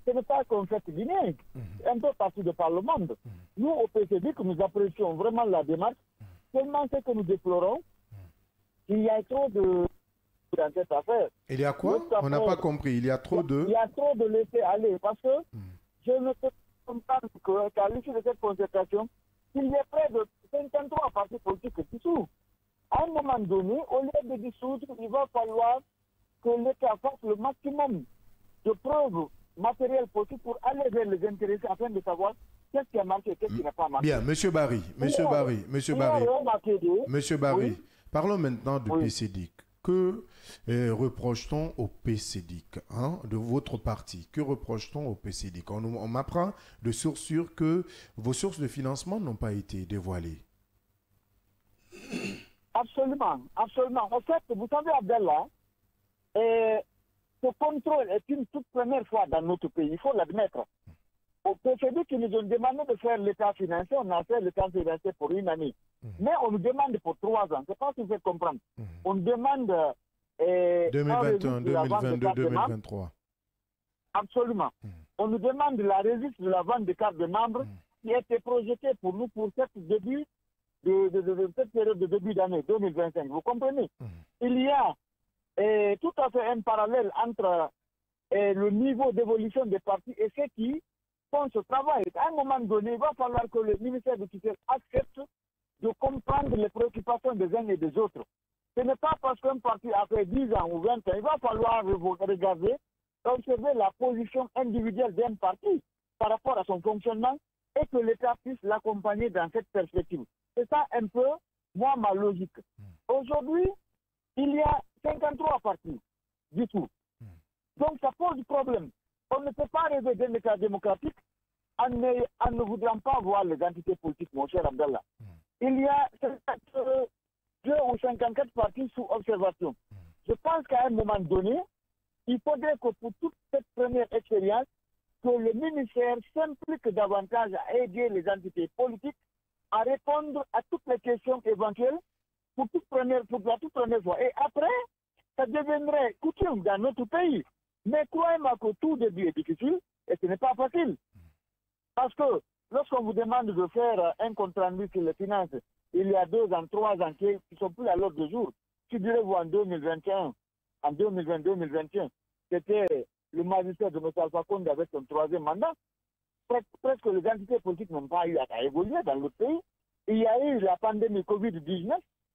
[SPEAKER 6] ce n'est pas qu'un fait guinéen, un peu partout de par le monde. Nous, au PCD, que nous apprécions vraiment la démarche, seulement ce que nous déplorons, il y a trop de dans cette affaire.
[SPEAKER 1] Il y a quoi? On n'a pas compris. Il y a trop de...
[SPEAKER 6] Il y a trop de laisser aller, parce que je ne peux pas comprendre qu'à l'issue de cette concertation, il y a près de 53 partis politiques qui s'ouvrent. À un moment donné, au lieu de dissoudre, il va falloir que l'État fasse le maximum de preuves matérielles possibles pour aller vers les intéressés afin de savoir qu'est-ce qui a marché et qu'est-ce qui n'a pas marché.
[SPEAKER 1] Bien, Monsieur Barry,
[SPEAKER 6] oui.
[SPEAKER 1] Parlons maintenant du PCDIC. Que reproche-t-on au PCDIC de votre parti? Que reproche-t-on au PCDIC? On m'apprend de sources sûres que vos sources de financement n'ont pas été dévoilées.
[SPEAKER 6] Absolument. En fait, vous savez, Abdallah, ce contrôle est une toute première fois dans notre pays, il faut l'admettre. Au PCD qui nous ont demandé de faire l'état financier, on a fait l'état financier pour une année. Mais on nous demande pour 3 ans. C'est pas si vous faites comprendre. On demande
[SPEAKER 1] 2021, 2022, 2023.
[SPEAKER 6] Absolument. On nous demande la registre de la vente de cartes de membres qui a été projetée pour nous pour cette période de début d'année 2025. Vous comprenez? Il y a tout à fait un parallèle entre le niveau d'évolution des partis et ceux qui font ce travail. À un moment donné, il va falloir que le ministère de tutelle accepte de comprendre les préoccupations des uns et des autres. Ce n'est pas parce qu'un parti a fait 10 ans ou 20 ans, il va falloir regarder, observer la position individuelle d'un parti par rapport à son fonctionnement et que l'État puisse l'accompagner dans cette perspective. C'est ça un peu, moi, ma logique. Aujourd'hui, il y a 53 partis du tout. Donc ça pose du problème. On ne peut pas rêver d'un État démocratique en ne voulant pas voir les entités politiques, mon cher Abdallah. Il y a 52 ou 54 partis sous observation. Je pense qu'à un moment donné, il faudrait que pour toute cette première expérience, que le ministère s'implique davantage à aider les entités politiques à répondre à toutes les questions éventuelles pour la toute première fois. Et après, ça deviendrait coutume dans notre pays. Mais croyez-moi que tout début est difficile et ce n'est pas facile. Parce que lorsqu'on vous demande de faire un compte rendu sur les finances, il y a 2 ans, 3 ans qui ne sont plus à l'ordre du jour, figurez-vous en 2021, en 2020-2021, c'était le magistère de M. Alpha Condé avec son 3e mandat. Presque les entités politiques n'ont pas eu à évoluer dans le pays. Il y a eu la pandémie Covid-19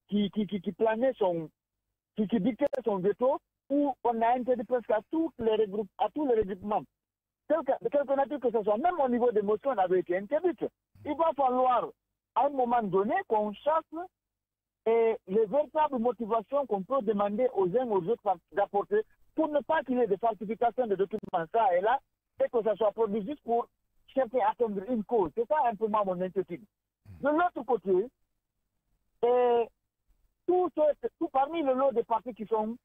[SPEAKER 6] qui planait qui dictait son veto, où on a interdit presque à tous les regroupements. De quelque nature que ce soit, même au niveau des motions, on avait été interdite. Il va falloir, à un moment donné, qu'on chasse les véritables motivations qu'on peut demander aux uns aux autres d'apporter pour ne pas qu'il y ait des falsifications de documents ça et là, et que ça soit produit juste pour chercher à atteindre une cause. C'est ça un peu mon inquiétude. De l'autre côté, Et tout parmi le lot des partis qui sont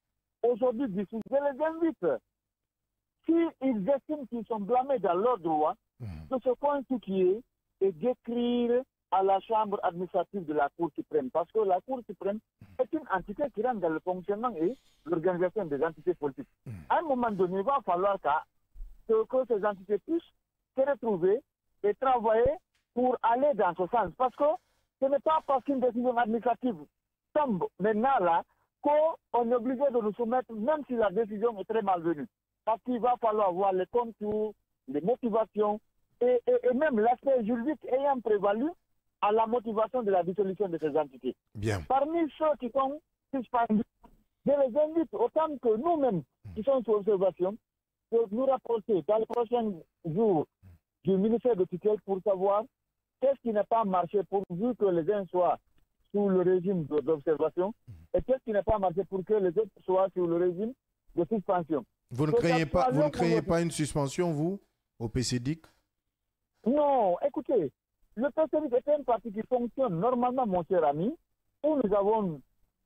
[SPEAKER 6] aujourd'hui dissous, je les invite, s'ils estiment qu'ils sont blâmés dans leur droit, de se constituer et d'écrire à la Chambre administrative de la Cour suprême. Parce que la Cour suprême est une entité qui rentre dans le fonctionnement et l'organisation des entités politiques. À un moment donné, il va falloir que ces entités puissent se retrouver et travailler pour aller dans ce sens. Parce que ce n'est pas parce qu'une décision administrative tombe maintenant là qu'on est obligé de nous soumettre, même si la décision est très malvenue. Parce qu'il va falloir voir les contours, les motivations et même l'aspect juridique ayant prévalu à la motivation de la dissolution de ces entités.
[SPEAKER 1] Bien.
[SPEAKER 6] Parmi ceux qui sont suspendus, je les invite autant que nous-mêmes qui sommes sous observation de nous rapprocher dans les prochains jours du ministère de tutelle pour savoir qu'est-ce qui n'a pas marché pourvu que les uns soient sous le régime d'observation et qu'est-ce qui n'a pas marché pour que les autres soient sous le régime de suspension.
[SPEAKER 1] Vous ne craignez pas une suspension, vous, au PCDIC?
[SPEAKER 6] Non, écoutez, le PCDIC est un parti qui fonctionne normalement, mon cher ami, où nous avons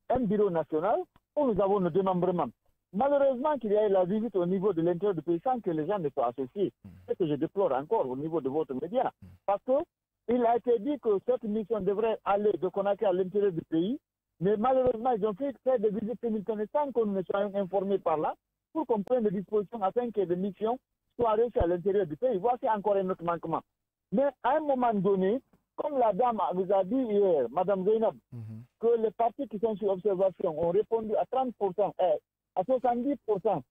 [SPEAKER 6] un bureau national, où nous avons le démembrement. Malheureusement qu'il y ait la visite au niveau de l'intérieur du pays sans que les gens ne soient associés. C'est ce que je déplore encore au niveau de votre média. Parce qu'il a été dit que cette mission devrait aller de Conakry à l'intérieur du pays, mais malheureusement, ils ont fait des visites simultanées sans que nous ne soyons informés par là, pour qu'on prenne des dispositions afin que des missions soient réussies à l'intérieur du pays. Voici encore un autre manquement. Mais à un moment donné, comme la dame vous a dit hier, Mme Zainab, que les partis qui sont sur observation ont répondu à 30%, à 70%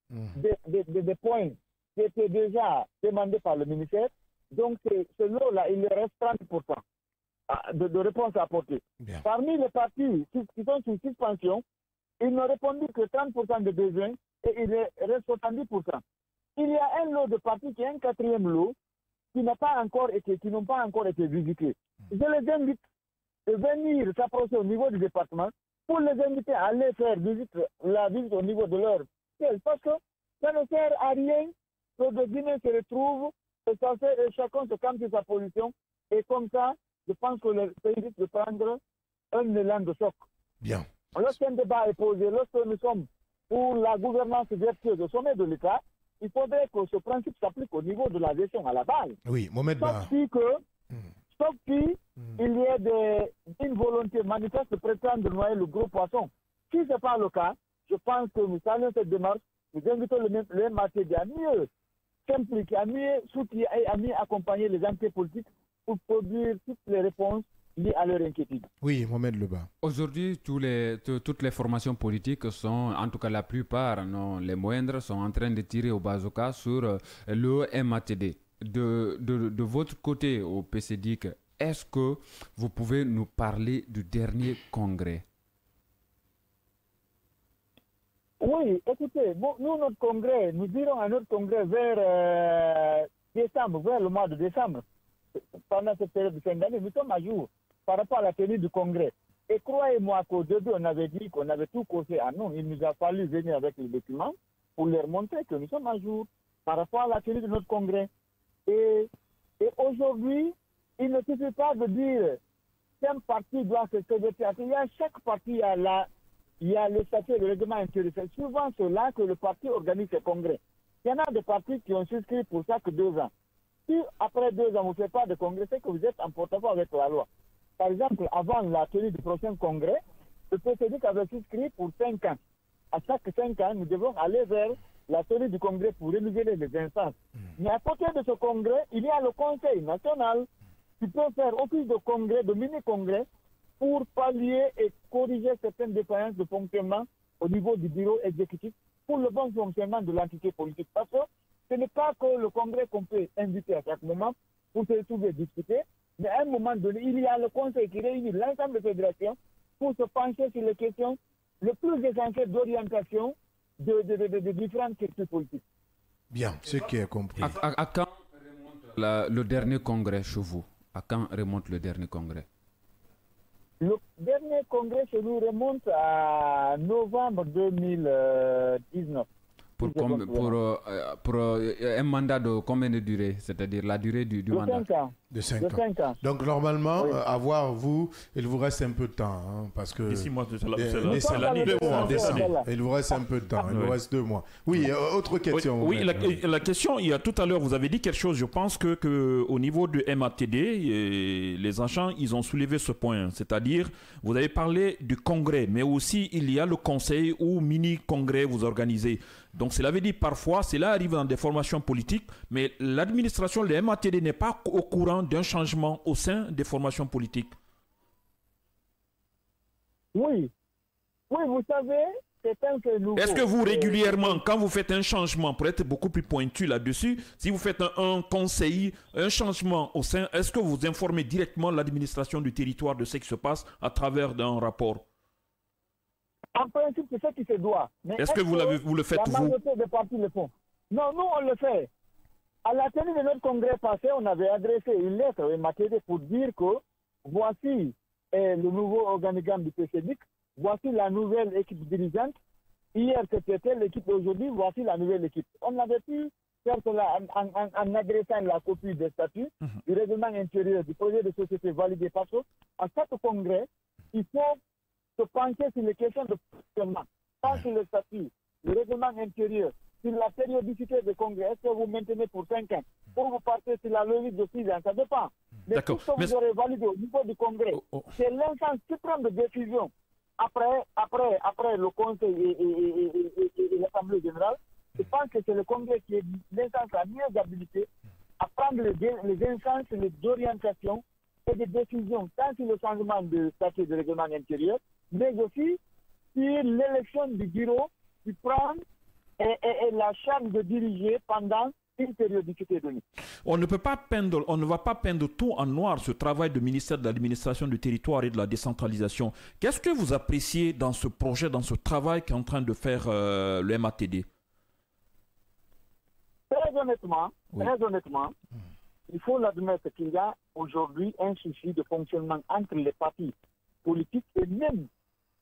[SPEAKER 6] des points qui étaient déjà demandés par le ministère. Donc, ce lot-là, il reste 30% de réponses à apporter.
[SPEAKER 1] Bien.
[SPEAKER 6] Parmi les partis qui sont sous suspension, ils n'ont répondu que 30% des besoins et il reste 70%. Il y a un lot de partis qui est un quatrième lot qui n'ont pas encore été visités. Je les invite à venir s'approcher au niveau du département pour les inviter à aller faire la visite au niveau de leur ciel. Parce que ça ne sert à rien que de Guinée se retrouve et chacun se calme sur sa position. Et comme ça, je pense que le pays risque de prendre un élan de choc.
[SPEAKER 1] Bien.
[SPEAKER 6] Lorsqu'un débat est posé, lorsque nous sommes pour la gouvernance vertueuse au sommet de l'État, il faudrait que ce principe s'applique au niveau de la gestion à la base.
[SPEAKER 1] Oui, Mohamed Ba.
[SPEAKER 6] Sauf si il y a une volonté manifeste de prétendre noyer le gros poisson. Si ce n'est pas le cas, je pense que nous saluons cette démarche. Nous invitons le MATD à mieux s'impliquer, à mieux soutenir et à mieux accompagner les entités politiques pour produire toutes les réponses liées à leur inquiétude.
[SPEAKER 1] Oui, Mohamed Leba.
[SPEAKER 4] Aujourd'hui, toutes les formations politiques sont, en tout cas la plupart, non les moindres, sont en train de tirer au bazooka sur le MATD. De votre côté au PCDIC, est-ce que vous pouvez nous parler du dernier congrès?
[SPEAKER 6] Oui, écoutez, nous, notre congrès, nous irons à notre congrès vers décembre, vers le mois de décembre. Pendant cette période de fin d'année, nous sommes à jour par rapport à la tenue du congrès. Et croyez-moi qu'au début, on avait dit qu'on avait tout causé à nous. Il nous a fallu venir avec les documents pour leur montrer que nous sommes à jour par rapport à la tenue de notre congrès. Et aujourd'hui, il ne suffit pas de dire qu'un parti doit se sélectionner. Il y a chaque parti, il y a le statut et le règlement intérieur. C'est souvent cela que le parti organise ses congrès. Il y en a des partis qui ont souscrit pour chaque 2 ans. Si après 2 ans, vous ne faites pas de congrès, c'est que vous êtes en porte-à-faux avec la loi. Par exemple, avant la tenue du prochain congrès, le PCDIC avait souscrit pour 5 ans. À chaque 5 ans, nous devons aller vers la tenue du congrès pour renouveler les instances. Mais à côté de ce congrès, il y a le Conseil national qui peut faire office de congrès, de mini-congrès, pour pallier et corriger certaines défaillances de fonctionnement au niveau du bureau exécutif pour le bon fonctionnement de l'entité politique. Parce que ce n'est pas que le congrès qu'on peut inviter à chaque moment pour se retrouver discuter, mais à un moment donné, il y a le conseil qui réunit l'ensemble des fédérations pour se pencher sur les questions les plus essentielles d'orientation de différentes questions politiques.
[SPEAKER 1] Bien, ce qui est compris.
[SPEAKER 4] À quand remonte le dernier congrès chez vous? À quand remonte le dernier congrès?
[SPEAKER 6] Le dernier congrès chez nous remonte à novembre 2019.
[SPEAKER 4] Pour un mandat de combien de durée? C'est-à-dire la durée du mandat?
[SPEAKER 6] 5 ans.
[SPEAKER 1] De 5
[SPEAKER 6] de
[SPEAKER 1] ans.
[SPEAKER 6] 5 ans.
[SPEAKER 1] Donc, normalement,
[SPEAKER 6] Oui.
[SPEAKER 1] à voir, vous, il vous reste un peu de temps. Parce que...
[SPEAKER 5] D'ici mois, c'est la-
[SPEAKER 1] Des-
[SPEAKER 5] c'est la-
[SPEAKER 1] des-
[SPEAKER 5] c'est l'année.
[SPEAKER 3] 2 mois.
[SPEAKER 1] Il vous reste un peu de temps. Il vous
[SPEAKER 5] Oui.
[SPEAKER 1] reste 2 mois. Oui, autre question.
[SPEAKER 5] Oui,
[SPEAKER 1] maître.
[SPEAKER 5] la question, il y a tout à l'heure, vous avez dit quelque chose. Je pense que au niveau du MATD, les agents, ils ont soulevé ce point. C'est-à-dire, vous avez parlé du congrès, mais aussi il y a le conseil ou mini-congrès vous organisez. Donc, cela veut dire parfois, cela arrive dans des formations politiques, mais l'administration, le MATD n'est pas au courant d'un changement au sein des formations politiques.
[SPEAKER 6] Oui. Oui, vous savez, c'est un fait nouveau.
[SPEAKER 5] Est-ce que vous, régulièrement, quand vous faites un changement, pour être beaucoup plus pointu là-dessus, si vous faites un conseil, un changement au sein, est-ce que vous informez directement l'administration du territoire de ce qui se passe à travers d'un rapport?
[SPEAKER 6] En principe, c'est ce qui se doit. Mais
[SPEAKER 5] Est-ce que vous le faites,
[SPEAKER 6] la
[SPEAKER 5] vous?
[SPEAKER 6] majorité des partis le font. Non, nous, on le fait. À la tenue de notre congrès passé, on avait adressé une lettre au MATD pour dire que voici le nouveau organigramme du PCDIC, voici la nouvelle équipe dirigeante. Hier, c'était l'équipe d'aujourd'hui, voici la nouvelle équipe. On avait pu faire cela en adressant la copie des statuts, du règlement intérieur, du projet de société validé par ce. À chaque congrès, il faut se pencher sur les questions de fonctionnement, pas sur le statut, le règlement intérieur, sur la périodicité de congrès. Est-ce que vous maintenez pour 5 ans? Pour vous partez sur la logique de 6 ans, ça dépend. Mais tout
[SPEAKER 5] D'accord.
[SPEAKER 6] ce que vous aurez validé au niveau du congrès, c'est l'instance suprême de décision. Après le conseil et l'assemblée générale, je pense que c'est le congrès qui est l'instance la mieux habilitée à prendre les instances, les orientations et des décisions, tant sur le changement de statut de règlement intérieur, mais aussi sur l'élection du bureau qui prend et la charge de diriger pendant une périodicité donnée.
[SPEAKER 5] On ne va pas peindre tout en noir ce travail du ministère de l'administration du territoire et de la décentralisation. Qu'est-ce que vous appréciez dans ce projet, dans ce travail qu'est en train de faire le MATD?
[SPEAKER 6] Très honnêtement, il faut l'admettre qu'il y a aujourd'hui un souci de fonctionnement entre les partis politiques et même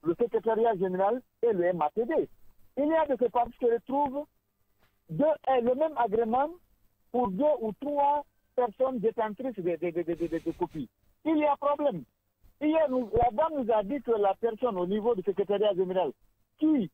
[SPEAKER 6] le secrétariat général et le MATD. Il y a de ces partis qui retrouvent le même agrément pour 2 ou 3 personnes détentrices de copies. Il y a problème. Hier, la dame nous a dit que la personne au niveau du secrétariat général qui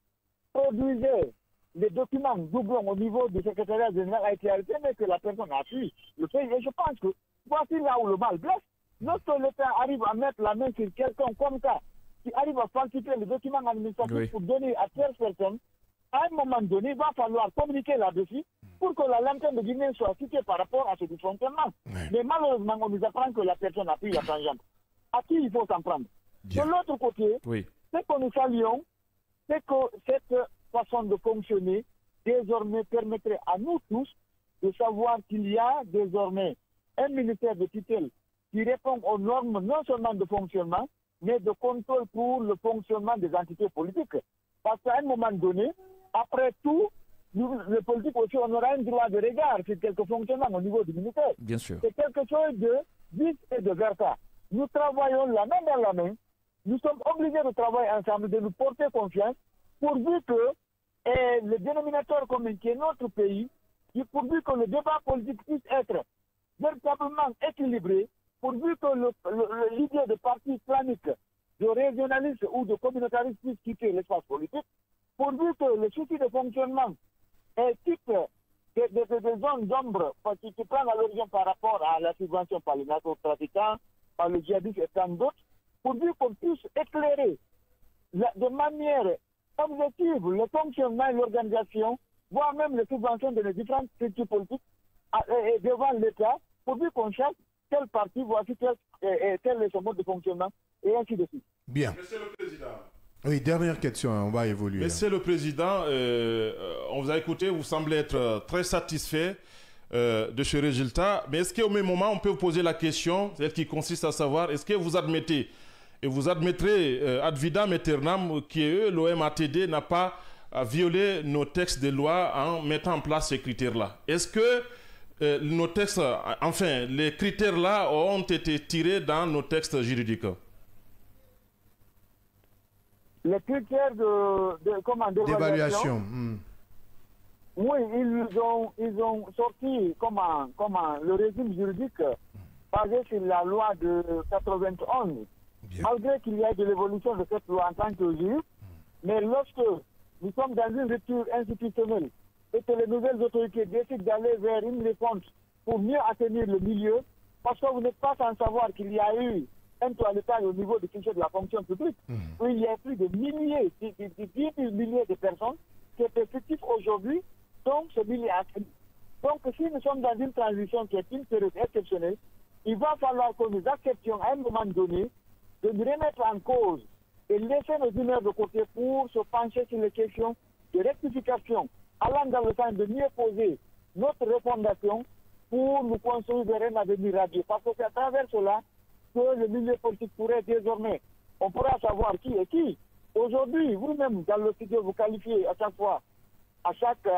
[SPEAKER 6] produisait les documents doublons au niveau du secrétariat général a été arrêtée, mais que la personne a pu le faire. Et je pense que voici là où le mal blesse. Lorsque l'État arrive à mettre la main sur quelqu'un comme ça, qui arrive à falsifier les documents administratifs pour donner à tierce personne, à un moment donné, il va falloir communiquer là-dessus pour que la lanterne de Guinée soit citée par rapport à ce dysfonctionnement. Mais malheureusement, on nous apprend que la personne a pris la tangente. À qui il faut s'en prendre? De l'autre côté, ce que nous saluons, c'est que cette façon de fonctionner désormais permettrait à nous tous de savoir qu'il y a désormais un ministère de tutelle qui répond aux normes non seulement de fonctionnement, mais de contrôle pour le fonctionnement des entités politiques. Parce qu'à un moment donné, après tout, nous, les politiques aussi, on aura un droit de regard sur quelques fonctionnements au niveau du ministère.
[SPEAKER 5] Bien sûr.
[SPEAKER 6] C'est quelque chose de vice et de versa. Nous travaillons la main dans la main. Nous sommes obligés de travailler ensemble, de nous porter confiance, pourvu que le dénominateur commun qui est notre pays, pourvu que le débat politique puisse être véritablement équilibré, pourvu que l'idée de parti islamique, de régionalisme ou de communautarisme puisse quitter l'espace politique, pourvu que le souci de fonctionnement quitte des zones d'ombre qui prennent à l'origine par rapport à la subvention par les narcotrafiquants, par le djihadisme et tant d'autres, pourvu qu'on puisse éclairer de manière objective le fonctionnement et l'organisation, voire même les subventions de les différentes structures politiques devant l'État, pourvu qu'on cherche quel parti, voici tel est son mode de fonctionnement, et ainsi de suite.
[SPEAKER 1] Bien.
[SPEAKER 3] Monsieur le Président.
[SPEAKER 1] Oui, dernière question, on va évoluer.
[SPEAKER 3] Monsieur le Président, on vous a écouté, vous semblez être très satisfait de ce résultat, mais est-ce qu'au même moment, on peut vous poser la question, celle qui consiste à savoir, est-ce que vous admettez, et vous admettrez ad vitam aeternam, que l'OMATD n'a pas violé nos textes de loi en mettant en place ces critères-là? Est-ce que nos textes, enfin, les critères-là ont été tirés dans nos textes juridiques?
[SPEAKER 6] Les critères d'évaluation. Oui, ils ont sorti le régime juridique basé sur la loi de 91.
[SPEAKER 1] Bien.
[SPEAKER 6] Malgré qu'il y ait de l'évolution de cette loi en tant que juge, mais lorsque nous sommes dans une rupture institutionnelle et que les nouvelles autorités décident d'aller vers une réponse pour mieux atteindre le milieu, parce que vous n'êtes pas sans savoir qu'il y a eu un toilettage au niveau du fichier de la fonction publique, où il y a plus de milliers, 10 000 milliers de personnes qui étaient fictifs aujourd'hui, donc ce millier a fini. Donc si nous sommes dans une transition qui est une période exceptionnelle, il va falloir que nous acceptions à un moment donné de nous remettre en cause et laisser nos humeurs de côté pour se pencher sur les questions de rectification, allant dans le sens de mieux poser notre refondation pour nous construire vers un avenir radieux. Parce que c'est à travers cela que le milieu politique pourrait désormais, on pourra savoir qui est qui. Aujourd'hui, vous-même, dans le studio, vous qualifiez à chaque fois, à chaque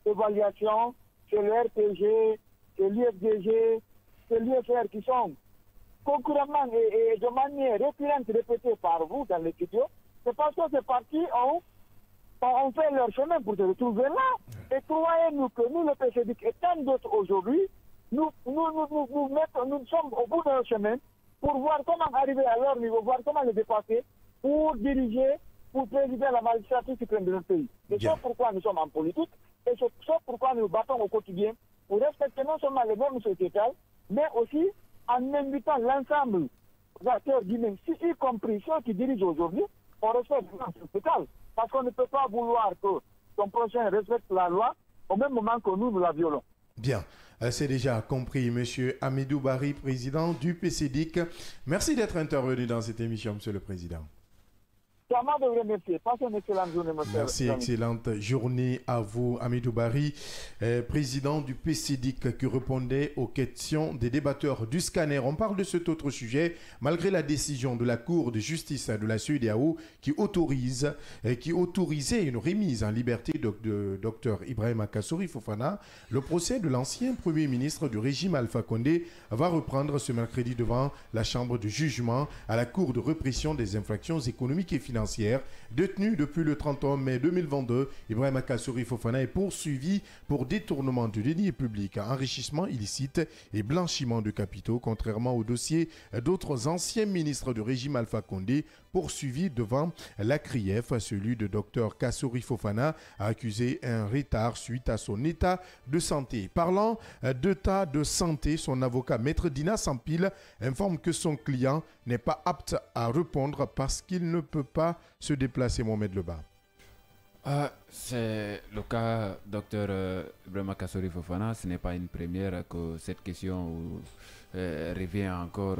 [SPEAKER 6] évaluation, c'est le RPG, c'est l'IFDG, c'est l'IFR qui sont concurremment et de manière récurrente répétée par vous dans les studios. C'est parce que ces partis ont fait leur chemin pour se retrouver là. Et croyez-nous que nous, le PCDIC et tant d'autres aujourd'hui, nous sommes au bout d'un chemin pour voir comment arriver à leur niveau, voir comment les dépasser, pour diriger, pour présider la magistrature suprême de notre pays. C'est ça pourquoi nous sommes en politique, et c'est ça pourquoi nous nous battons au quotidien, pour respecter non seulement les normes sociétales, mais aussi en invitant l'ensemble des acteurs du même, y compris ceux qui dirigent aujourd'hui, on respecte les normes sociétales. Parce qu'on ne peut pas vouloir que son prochain respecte la loi au même moment que nous la violons.
[SPEAKER 1] Bien, c'est déjà compris, Monsieur Hamidou Barry, président du PCDIC. Merci d'être intervenu dans cette émission, Monsieur le Président.
[SPEAKER 6] C'est à moi de vous remercier. Passez une excellente journée, monsieur.
[SPEAKER 1] Merci, excellente journée à vous, Hamidou Barry, président du PCDIC, qui répondait aux questions des débatteurs du scanner. On parle de cet autre sujet, malgré la décision de la Cour de justice de la CEDEAO qui autorisait une remise en liberté de Dr Ibrahima Kassory Fofana. Le procès de l'ancien Premier ministre du régime Alpha Condé va reprendre ce mercredi devant la Chambre de jugement à la Cour de répression des infractions économiques et financières. Détenu depuis le 31 mai 2022, Ibrahima Kassory Fofana est poursuivi pour détournement de deniers publics, enrichissement illicite et blanchiment de capitaux, contrairement au dossier d'autres anciens ministres du régime Alpha Condé poursuivis devant la CRIEF. Celui de Dr Kassory Fofana a accusé un retard suite à son état de santé. Parlant d'état de santé, son avocat Maître Dina Sampil informe que son client n'est pas apte à répondre parce qu'il ne peut pas se déplacer. Mohamed Leba.
[SPEAKER 4] C'est le cas Dr Ibrahima Kassory Fofana. Ce n'est pas une première que cette question revient encore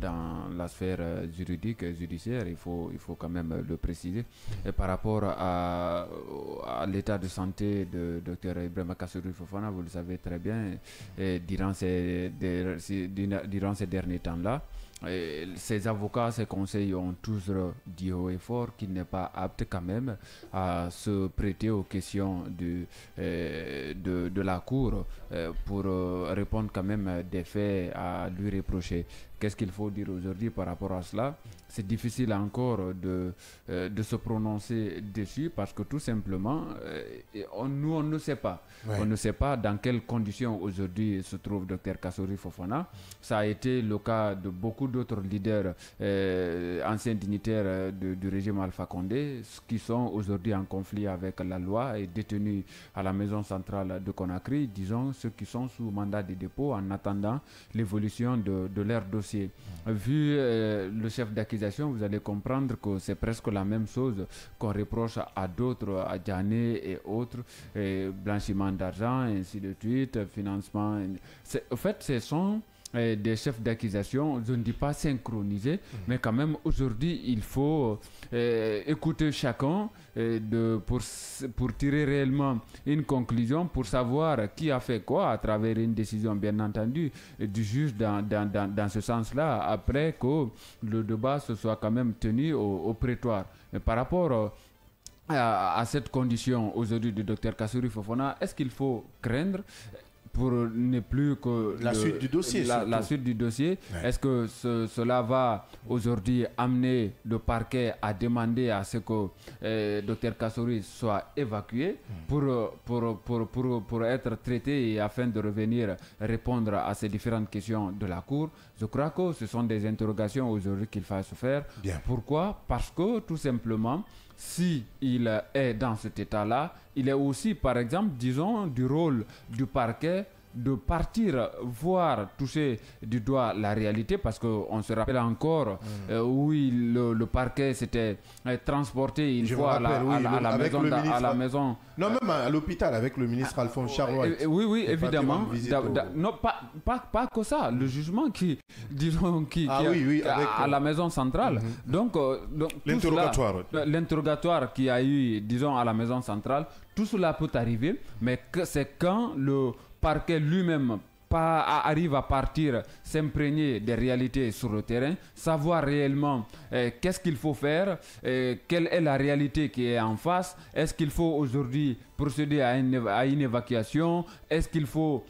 [SPEAKER 4] dans la sphère juridique et judiciaire. Il faut quand même le préciser. Et par rapport à l'état de santé de Dr Ibrahima Kassory Fofana, vous le savez très bien, et durant ces derniers temps-là, ses avocats, ses conseils ont tous dit haut et fort qu'il n'est pas apte quand même à se prêter aux questions de la Cour pour répondre quand même des faits à lui reprocher. Qu'est-ce qu'il faut dire aujourd'hui par rapport à cela? C'est difficile encore de se prononcer dessus parce que tout simplement, on ne sait pas. Ouais. On ne sait pas dans quelles conditions aujourd'hui se trouve Dr Kassory Fofana. Ça a été le cas de beaucoup d'autres leaders anciens dignitaires du régime Alpha Condé qui sont aujourd'hui en conflit avec la loi et détenus à la maison centrale de Conakry, disons ceux qui sont sous mandat de dépôt en attendant l'évolution de leur dossier. Vu le chef d'accusation, vous allez comprendre que c'est presque la même chose qu'on reproche à d'autres, à Diané et autres, blanchiment d'argent, ainsi de suite, financement. En fait, ce sont des chefs d'accusation, je ne dis pas synchronisés, mais quand même aujourd'hui il faut écouter chacun pour tirer réellement une conclusion, pour savoir qui a fait quoi à travers une décision bien entendu du juge dans ce sens-là, après que le débat se soit quand même tenu au prétoire. Mais par rapport à cette condition aujourd'hui du Dr Kassory Fofana, est-ce qu'il faut craindre? pour ne plus que
[SPEAKER 1] la suite du dossier.
[SPEAKER 4] La suite du dossier. Ouais. Est-ce que cela va aujourd'hui amener le parquet à demander à ce que Dr Kassouri soit évacué pour être traité et afin de revenir répondre à ces différentes questions de la Cour? Je crois que ce sont des interrogations aujourd'hui qu'il faut se faire.
[SPEAKER 1] Bien.
[SPEAKER 4] Pourquoi? Parce que tout simplement, si il est dans cet état-là, il est aussi, par exemple, disons, du rôle du parquet de partir voir, toucher du doigt la réalité, parce qu'on se rappelle encore où le parquet s'était transporté une fois à la maison.
[SPEAKER 1] Non, même à l'hôpital avec le ministre Alphonse Charlois.
[SPEAKER 4] Oui, évidemment. Non, pas que ça. Le jugement qui à la maison centrale. Donc l'interrogatoire qu'il y a eu, disons, à la maison centrale, tout cela peut arriver, mais c'est quand le parquet lui-même arrive à partir, s'imprégner des réalités sur le terrain, savoir réellement qu'est-ce qu'il faut faire, quelle est la réalité qui est en face, est-ce qu'il faut aujourd'hui procéder à une évacuation, est-ce qu'il faut,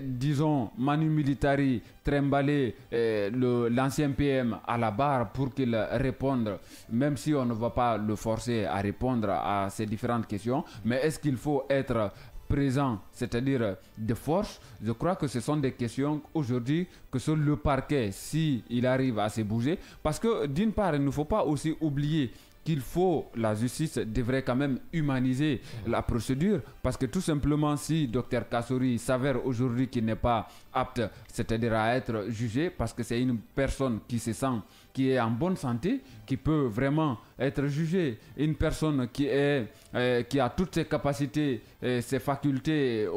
[SPEAKER 4] disons, Manu Militari trimballer l'ancien PM à la barre pour qu'il réponde, même si on ne va pas le forcer à répondre à ces différentes questions, mais est-ce qu'il faut être présent, c'est-à-dire de force? Je crois que ce sont des questions aujourd'hui que seul le parquet, s'il arrive à se bouger, parce que d'une part, il ne faut pas aussi oublier qu'il faut, la justice devrait quand même humaniser la procédure, parce que tout simplement si Dr Kassouri s'avère aujourd'hui qu'il n'est pas apte, c'est-à-dire à être jugé, parce que c'est une personne qui se sent, qui est en bonne santé, qui peut vraiment être jugée, une personne qui a toutes ses capacités, ses facultés,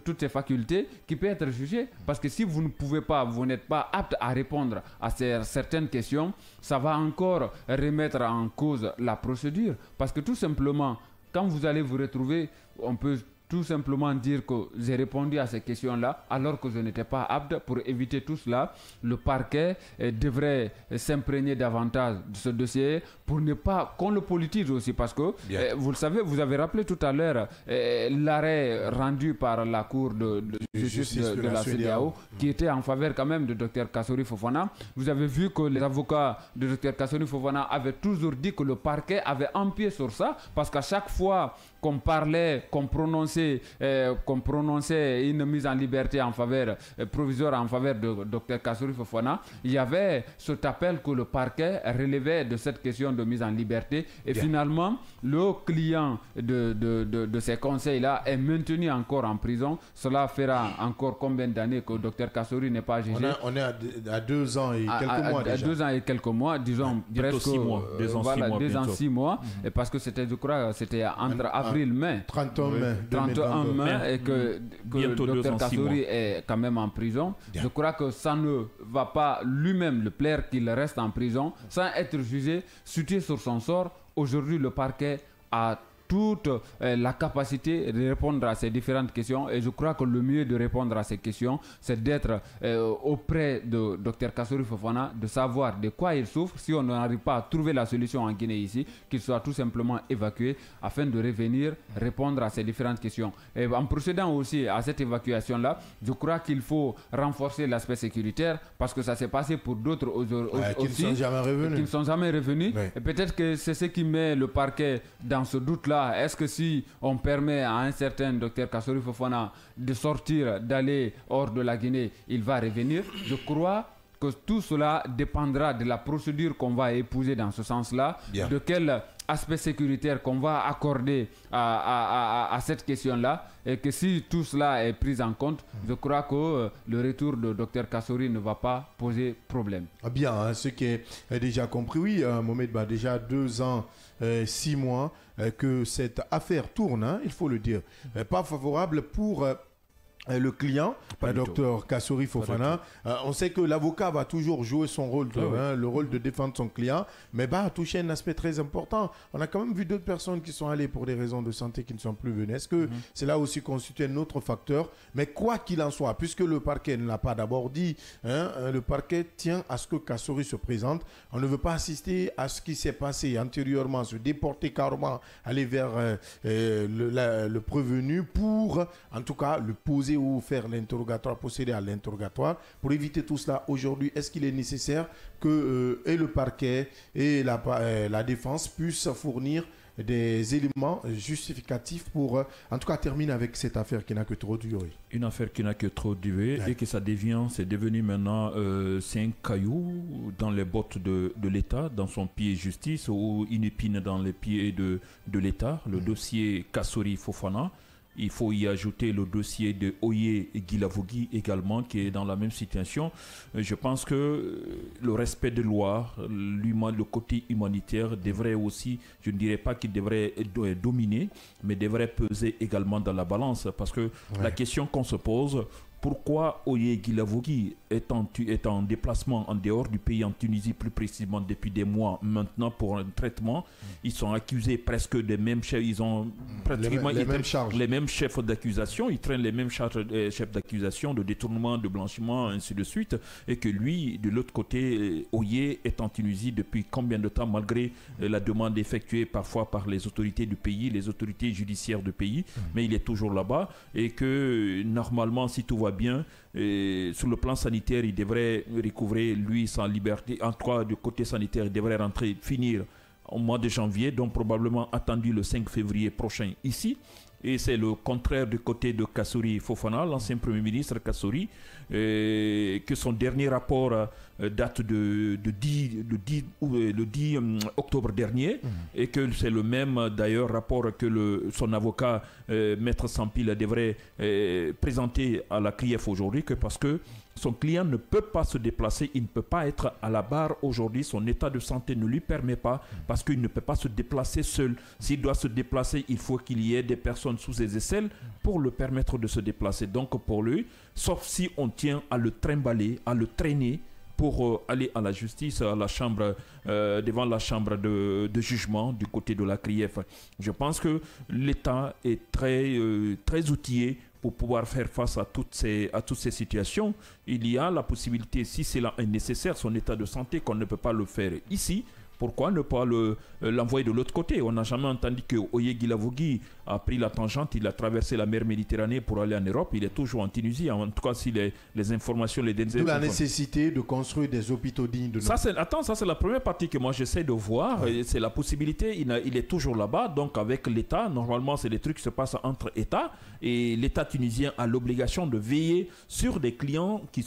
[SPEAKER 4] toutes ses facultés, qui peut être jugée, parce que si vous ne pouvez pas, vous n'êtes pas apte à répondre à certaines questions, ça va encore remettre en cause la procédure, parce que tout simplement, quand vous allez vous retrouver, on peut tout simplement dire que j'ai répondu à ces questions-là alors que je n'étais pas apte. Pour éviter tout cela, le parquet devrait s'imprégner davantage de ce dossier pour ne pas qu'on le politise aussi, parce que vous le savez, vous avez rappelé tout à l'heure l'arrêt rendu par la Cour de justice de la CEDEAO qui était en faveur quand même de Dr Kassouri Fofana. Vous avez vu que les avocats de Dr Kassouri Fofana avaient toujours dit que le parquet avait un pied sur ça, parce qu'à chaque fois qu'on parlait, qu'on prononçait une mise en liberté en faveur, provisoire en faveur de Dr Kassouri Fofana, il y avait cet appel que le parquet relevait de cette question de mise en liberté. Et finalement, le client de ces conseils-là est maintenu encore en prison. Cela fera encore combien d'années que Dr Kassouri n'est pas jugé?
[SPEAKER 1] On est à 2 ans et quelques mois déjà.
[SPEAKER 4] 2 ans et quelques mois, disons presque
[SPEAKER 5] 6 mois.
[SPEAKER 4] 2 ans, 6 mois. Et parce que c'était, je crois, c'était entre avril-mai. 31 mai, et que Dr Kassouri est quand même en prison. Je crois que ça ne va pas lui-même le plaire qu'il reste en prison sans être jugé, situé sur son sort. Aujourd'hui, le parquet a toute la capacité de répondre à ces différentes questions, et je crois que le mieux de répondre à ces questions, c'est d'être auprès de Dr Kassouri Fofana, de savoir de quoi il souffre. Si on n'arrive pas à trouver la solution en Guinée ici, qu'il soit tout simplement évacué afin de revenir répondre à ces différentes questions. Et en procédant aussi à cette évacuation-là, je crois qu'il faut renforcer l'aspect sécuritaire, parce que ça s'est passé pour d'autres aussi
[SPEAKER 1] qui ne sont jamais revenus.
[SPEAKER 4] Oui. Et peut-être que c'est ce qui met le parquet dans ce doute-là. Est-ce que si on permet à un certain Dr Kassouri Fofana de sortir, d'aller hors de la Guinée, il va revenir? Je crois que tout cela dépendra de la procédure qu'on va épouser dans ce sens-là, de quel aspect sécuritaire qu'on va accorder à cette question-là, et que si tout cela est pris en compte, je crois que le retour de Dr Kassouri ne va pas poser problème.
[SPEAKER 1] Bien, ce qui est déjà compris, oui, Mohamed, déjà 2 ans, 6 mois que cette affaire tourne, il faut le dire, pas favorable pour le client, Dr Kassouri Fofana. On sait que l'avocat va toujours jouer son rôle, le rôle de défendre son client, mais va toucher un aspect très important. On a quand même vu d'autres personnes qui sont allées pour des raisons de santé qui ne sont plus venues. Est-ce que c'est là aussi constitué un autre facteur? Mais quoi qu'il en soit, puisque le parquet ne l'a pas d'abord dit, le parquet tient à ce que Kassouri se présente. On ne veut pas assister à ce qui s'est passé antérieurement, se déporter carrément, aller vers le prévenu pour, en tout cas, le poser ou faire l'interrogatoire, procéder à l'interrogatoire. Pour éviter tout cela, aujourd'hui, est-ce qu'il est nécessaire que et le parquet et la défense puissent fournir des éléments justificatifs pour, en tout cas, terminer avec cette affaire qui n'a que trop duré.
[SPEAKER 5] Une affaire qui n'a que trop duré et que c'est devenu maintenant, c'est un caillou dans les bottes de l'État, dans son pied justice, ou une épine dans les pieds de l'État, le dossier Kassori Fofana. Il faut y ajouter le dossier de Oye Guilavogui également, qui est dans la même situation. Je pense que le respect de loi, le côté humanitaire devrait aussi, je ne dirais pas qu'il devrait dominer, mais devrait peser également dans la balance. Parce que la question qu'on se pose, pourquoi Oye Guilavogui est en déplacement en dehors du pays, en Tunisie plus précisément depuis des mois maintenant pour un traitement? Ils sont accusés presque des mêmes chefs, ils ont pratiquement les mêmes chefs d'accusation, ils traînent les mêmes chefs d'accusation de détournement, de blanchiment, ainsi de suite, et que lui, de l'autre côté, Oye est en Tunisie depuis combien de temps, malgré la demande effectuée parfois par les autorités du pays, les autorités judiciaires du pays, mais il est toujours là-bas, et que normalement, si tout va bien, sur le plan sanitaire, il devrait recouvrer lui sa liberté. En tout cas, du côté sanitaire, il devrait finir au mois de janvier, donc probablement attendu le 5 février prochain ici. Et c'est le contraire du côté de Kassori Fofana, l'ancien Premier ministre Kassori, que son dernier rapport date le 10 octobre dernier, et que c'est le même d'ailleurs rapport que son avocat Maître Sampil devrait présenter à la CRIEF aujourd'hui, parce que son client ne peut pas se déplacer, il ne peut pas être à la barre aujourd'hui, son état de santé ne lui permet pas, parce qu'il ne peut pas se déplacer seul. S'il doit se déplacer, il faut qu'il y ait des personnes sous ses aisselles pour le permettre de se déplacer. Donc pour lui, sauf si on tient à le trimballer, à le traîner pour aller à la justice, à la chambre, devant la chambre de jugement du côté de la CRIEF. Je pense que l'État est très outillé pour pouvoir faire face à toutes ces situations. Il y a la possibilité, si cela est nécessaire, son état de santé, qu'on ne peut pas le faire ici. Pourquoi ne pas l'envoyer de l'autre côté? On n'a jamais entendu que Oye Guilavogui a pris la tangente, il a traversé la mer Méditerranée pour aller en Europe. Il est toujours en Tunisie. En tout cas, si les informations, les dernières...
[SPEAKER 1] D'où la nécessité de construire des hôpitaux dignes de nous.
[SPEAKER 5] Ça, c'est la première partie que moi j'essaie de voir. C'est la possibilité. Il est toujours là-bas. Donc, avec l'État, normalement, c'est des trucs qui se passent entre États. Et l'État tunisien a l'obligation de veiller sur des clients qui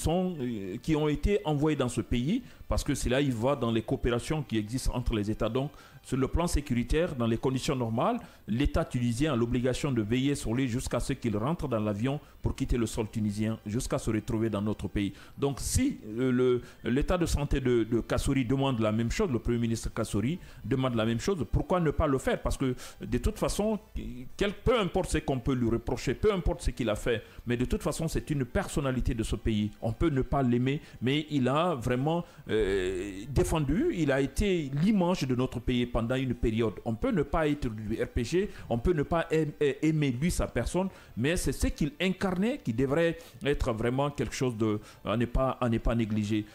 [SPEAKER 5] ont été envoyés dans ce pays, parce que cela, il va dans les coopérations qui existent entre les États. Donc, sur le plan sécuritaire, dans les conditions normales, l'État tunisien a l'obligation de veiller sur lui jusqu'à ce qu'il rentre dans l'avion pour quitter le sol tunisien, jusqu'à se retrouver dans notre pays. Donc, si l'état de santé de Kassori demande la même chose, le Premier ministre Kassori demande la même chose, pourquoi ne pas le faire? Parce que, de toute façon, peu importe ce qu'on peut lui reprocher, peu importe ce qu'il a fait, mais de toute façon, c'est une personnalité de ce pays. On peut ne pas l'aimer, mais il a vraiment défendu, il a été l'image de notre pays pendant une période. On peut ne pas être du RPG, on peut ne pas aimer lui, sa personne, mais c'est ce qu'il incarnait qui devrait être vraiment quelque chose à ne pas négliger.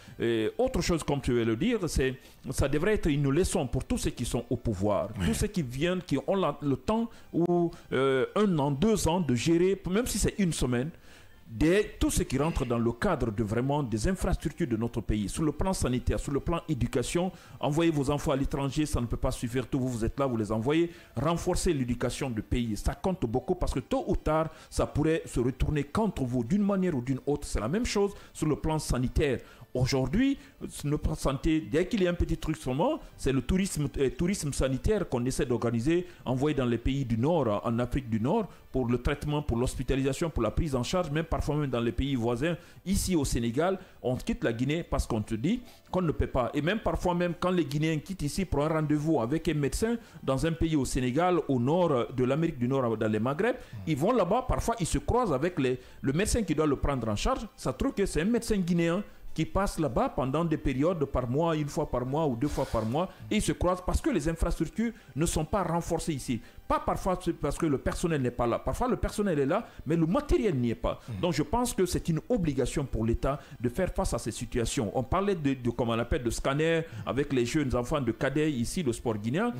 [SPEAKER 5] Autre chose, comme tu veux le dire, ça devrait être une leçon pour tous ceux qui sont au pouvoir, tous ceux qui viennent, qui ont le temps ou 1 an, 2 ans de gérer, même si c'est une semaine, tout ce qui rentre dans le cadre de vraiment des infrastructures de notre pays, sur le plan sanitaire, sur le plan éducation. Envoyer vos enfants à l'étranger, ça ne peut pas suffire tout. Vous êtes là, vous les envoyez. Renforcer l'éducation du pays, ça compte beaucoup, parce que tôt ou tard, ça pourrait se retourner contre vous d'une manière ou d'une autre. C'est la même chose sur le plan sanitaire. Aujourd'hui, notre santé, dès qu'il y a un petit truc seulement, c'est le tourisme sanitaire qu'on essaie d'organiser, envoyé dans les pays du Nord, en Afrique du Nord, pour le traitement, pour l'hospitalisation, pour la prise en charge, même parfois même dans les pays voisins. Ici au Sénégal, on quitte la Guinée parce qu'on te dit qu'on ne peut pas. Et même parfois même quand les Guinéens quittent ici pour un rendez-vous avec un médecin dans un pays au Sénégal, au nord de l'Amérique du Nord, dans les Maghreb, ils vont là-bas, parfois ils se croisent avec le médecin qui doit le prendre en charge. Ça trouve que c'est un médecin guinéen qui passent là-bas pendant des périodes par mois, 1 fois par mois ou 2 fois par mois, et ils se croisent parce que les infrastructures ne sont pas renforcées ici. Pas parfois parce que le personnel n'est pas là. Parfois, le personnel est là, mais le matériel n'y est pas. Donc, je pense que c'est une obligation pour l'État de faire face à ces situations. On parlait de comment on appelle, de scanner avec les jeunes enfants de cadets ici, le sport guinéen.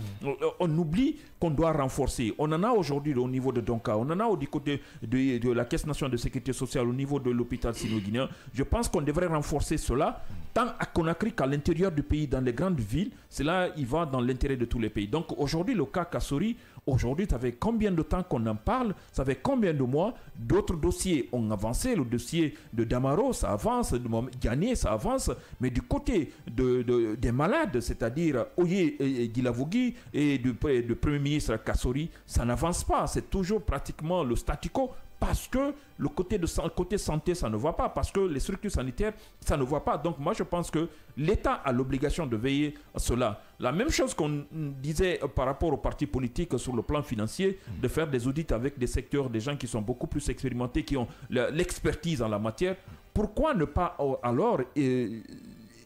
[SPEAKER 5] On oublie qu'on doit renforcer. On en a aujourd'hui au niveau de Donka, on en a du côté de la Caisse nationale de sécurité sociale, au niveau de l'hôpital sino-guinéen. Je pense qu'on devrait renforcer cela tant à Conakry qu'à l'intérieur du pays, dans les grandes villes. Cela, il va dans l'intérêt de tous les pays. Donc aujourd'hui, le cas Kassori, aujourd'hui, ça fait combien de temps qu'on en parle? Ça fait combien de mois? D'autres dossiers ont avancé. Le dossier de Damaro, ça avance. De Ghané, ça avance. Mais du côté des malades, c'est-à-dire Oye et Guilavogui et du Premier ministre Kassori, ça n'avance pas. C'est toujours pratiquement le statu quo. Parce que le côté santé, ça ne va pas. Parce que les structures sanitaires, ça ne va pas. Donc moi, je pense que l'État a l'obligation de veiller à cela. La même chose qu'on disait par rapport aux partis politiques sur le plan financier, de faire des audits avec des secteurs, des gens qui sont beaucoup plus expérimentés, qui ont l'expertise en la matière. Pourquoi ne pas alors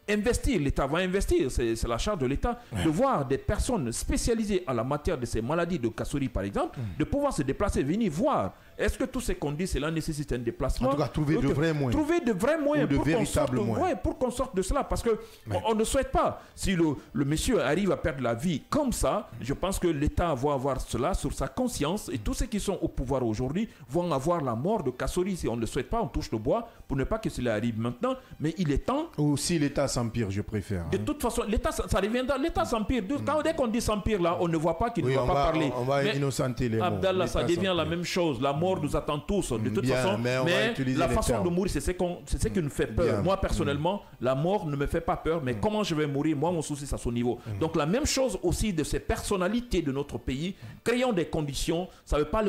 [SPEAKER 5] investir? L'État va investir, c'est la charge de l'État, de voir des personnes spécialisées en la matière de ces maladies de Kassori par exemple, de pouvoir se déplacer, venir voir. Est-ce que tout ce qu'on dit, cela nécessite un déplacement?
[SPEAKER 1] En tout cas, trouver de vrais moyens.
[SPEAKER 5] Trouver de vrais moyens
[SPEAKER 1] ou de véritables moyens.
[SPEAKER 5] Pour qu'on sorte de cela. Parce qu'on ne souhaite pas. Si le monsieur arrive à perdre la vie comme ça, je pense que l'État va avoir cela sur sa conscience. Et tous ceux qui sont au pouvoir aujourd'hui vont avoir la mort de Kassori. Si on ne le souhaite pas, on touche le bois pour ne pas que cela arrive maintenant. Mais il est temps.
[SPEAKER 1] Ou si l'État s'empire, je préfère.
[SPEAKER 5] De toute façon, l'État, ça reviendra. L'État s'empire. Dès qu'on dit s'empire, là, on ne voit pas qu'il ne va pas parler.
[SPEAKER 1] On va innocenter les mots.
[SPEAKER 5] Abdallah, ça devient la même chose. La mort nous attend tous. De toute façon, mais la façon de mourir, c'est ce qui nous fait peur. Moi, personnellement, la mort ne me fait pas peur, mais comment je vais mourir, moi, mon souci, c'est à son niveau. Donc, la même chose aussi de ces personnalités de notre pays. Créons des conditions. Ça ne veut pas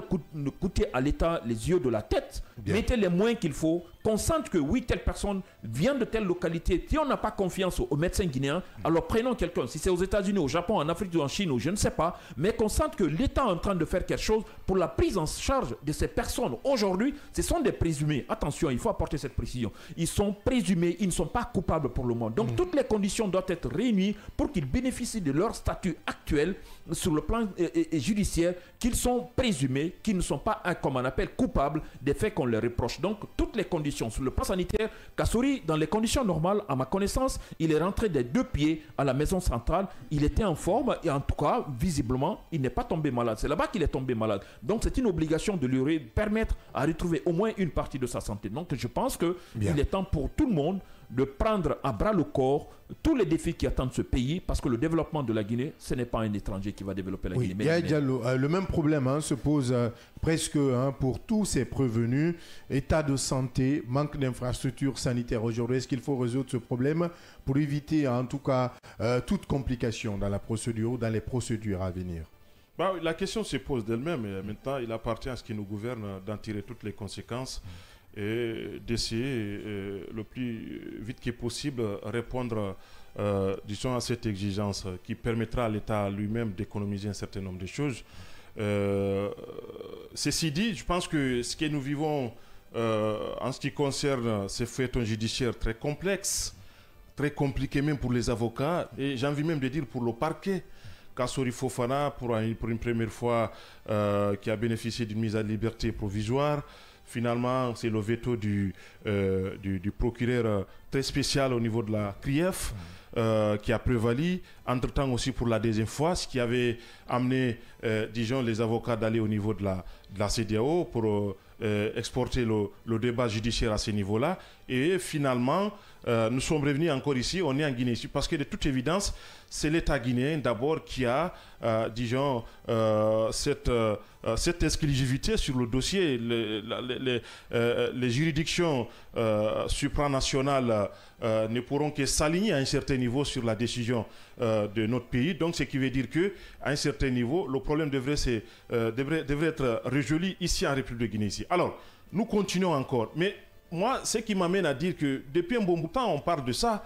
[SPEAKER 5] coûter à l'État les yeux de la tête. Mettez les moyens qu'il faut. Qu'on sente que oui, telle personne vient de telle localité. Si on n'a pas confiance aux médecins guinéens, alors prenons quelqu'un. Si c'est aux États-Unis, au Japon, en Afrique ou en Chine, ou je ne sais pas, mais qu'on sente que l'État est en train de faire quelque chose pour la prise en charge de ces personnes. Aujourd'hui, ce sont des présumés. Attention, il faut apporter cette précision. Ils sont présumés, ils ne sont pas coupables pour le moment. Donc, toutes les conditions doivent être réunies pour qu'ils bénéficient de leur statut actuel sur le plan judiciaire, qu'ils sont présumés, qu'ils ne sont pas, comme on appelle, coupables des faits qu'on leur reproche. Donc, toutes les conditions. Sur le plan sanitaire, Kassori, dans les conditions normales, à ma connaissance, il est rentré des 2 pieds à la maison centrale. Il était en forme et en tout cas, visiblement, il n'est pas tombé malade. C'est là-bas qu'il est tombé malade. Donc, c'est une obligation de lui permettre à retrouver au moins une partie de sa santé. Donc, je pense qu'il est temps pour tout le monde de prendre à bras le corps tous les défis qui attendent ce pays, parce que le développement de la Guinée, ce n'est pas un étranger qui va développer la Guinée.
[SPEAKER 1] Le même problème se pose presque pour tous ces prévenus. État de santé, manque d'infrastructures sanitaires aujourd'hui. Est-ce qu'il faut résoudre ce problème pour éviter en tout cas toute complication dans la procédure ou dans les procédures à venir?
[SPEAKER 3] La question se pose d'elle-même. Et maintenant, il appartient à ce qui nous gouverne d'en tirer toutes les conséquences et d'essayer le plus vite que possible répondre disons à cette exigence qui permettra à l'État lui-même d'économiser un certain nombre de choses. Ceci dit, je pense que ce que nous vivons en ce qui concerne ces feuilletons judiciaires très complexes, très compliqués même pour les avocats, et j'ai envie même de dire pour le parquet. Kassori Fofana, pour une première fois, qui a bénéficié d'une mise à liberté provisoire. Finalement, c'est le veto du procureur très spécial au niveau de la CRIEF qui a prévalu. Entre-temps aussi pour la deuxième fois, ce qui avait amené, disons, les avocats d'aller au niveau de la CEDEAO pour exporter le débat judiciaire à ce niveau-là. Et finalement, nous sommes revenus encore ici, on est en Guinée ici, parce que de toute évidence, c'est l'État guinéen d'abord qui a, disons, cette exclusivité sur le dossier. Les juridictions supranationales ne pourront que s'aligner à un certain niveau sur la décision de notre pays. Donc, ce qui veut dire qu'à un certain niveau, le problème devrait être résolu ici en République de Guinée. Ici. Alors, nous continuons encore. Mais moi, ce qui m'amène à dire que depuis un bon bout de temps, on parle de ça.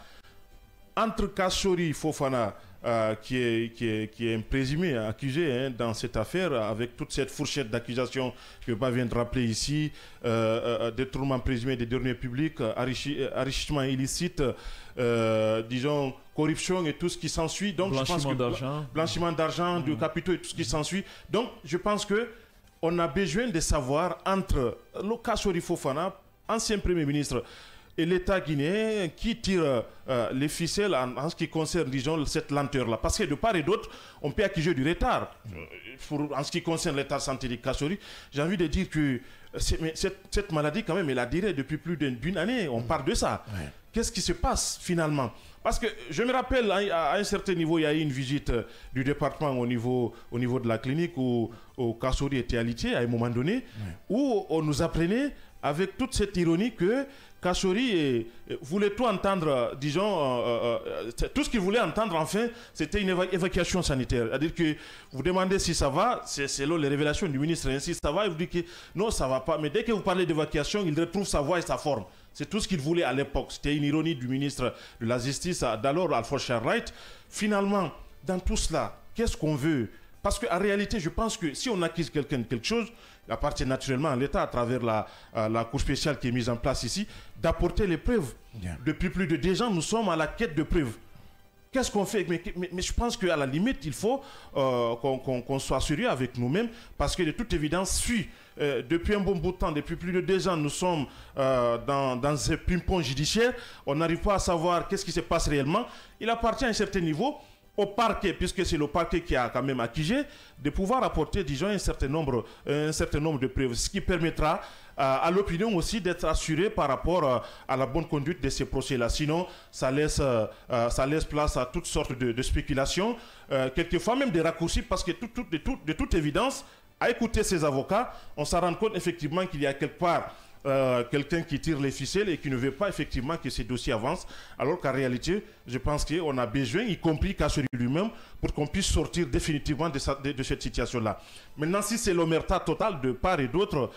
[SPEAKER 3] entre Kassori Fofana, qui est un présumé accusé dans cette affaire, avec toute cette fourchette d'accusations que je viens de rappeler ici, détournement présumé des deniers publics, enrichissement illicite, disons, corruption et tout ce qui s'ensuit. Donc, blanchiment d'argent, de capitaux et tout ce qui s'ensuit. Donc, je pense que on a besoin de savoir entre le Kassori Fofana, ancien Premier ministre, et l'État guinéen qui tire les ficelles en ce qui concerne, disons, cette lenteur-là. Parce que de part et d'autre, on peut accuser du retard. En ce qui concerne l'état de santé de Kassori, j'ai envie de dire que cette maladie, quand même, elle a duré depuis plus d'une année. On parle de ça. Ouais. Qu'est-ce qui se passe finalement? Parce que je me rappelle, à un certain niveau, il y a eu une visite du département au niveau de la clinique où Kassori était alité à un moment donné, où on nous apprenait avec toute cette ironie que Kassori voulait tout entendre, disons, tout ce qu'il voulait entendre, enfin, c'était une évacuation sanitaire. C'est-à-dire que vous demandez si ça va, c'est selon les révélations du ministre, ainsi ça va, il vous dit que non, ça ne va pas. Mais dès que vous parlez d'évacuation, il retrouve sa voix et sa forme. C'est tout ce qu'il voulait à l'époque. C'était une ironie du ministre de la Justice d'alors, Alfred Wright. Finalement, dans tout cela, qu'est-ce qu'on veut? Parce qu'en réalité, je pense que si on accuse quelqu'un de quelque chose, il appartient naturellement à l'État, à travers la Cour spéciale qui est mise en place ici, d'apporter les preuves. Bien. Depuis plus de 10 ans, nous sommes à la quête de preuves. Qu'est-ce qu'on fait? Mais je pense qu'à la limite, il faut qu'on soit sérieux avec nous-mêmes, parce que de toute évidence, depuis un bon bout de temps, depuis plus de 2 ans, nous sommes dans ce ping-pong judiciaire. On n'arrive pas à savoir qu'est-ce qui se passe réellement. Il appartient à un certain niveau au parquet, puisque c'est le parquet qui a quand même accusé, de pouvoir apporter, disons, un certain nombre de preuves, ce qui permettra à l'opinion aussi d'être assurée par rapport à la bonne conduite de ces procès-là. Sinon, ça laisse place à toutes sortes de spéculations, quelquefois même des raccourcis, parce que de toute évidence, à écouter ces avocats, on s'en rend compte effectivement qu'il y a quelque part quelqu'un qui tire les ficelles et qui ne veut pas effectivement que ces dossiers avancent, alors qu'en réalité, je pense qu'on a besoin, y compris Kassori lui-même, pour qu'on puisse sortir définitivement de cette situation-là. Maintenant, si c'est l'omerta totale de part et d'autre,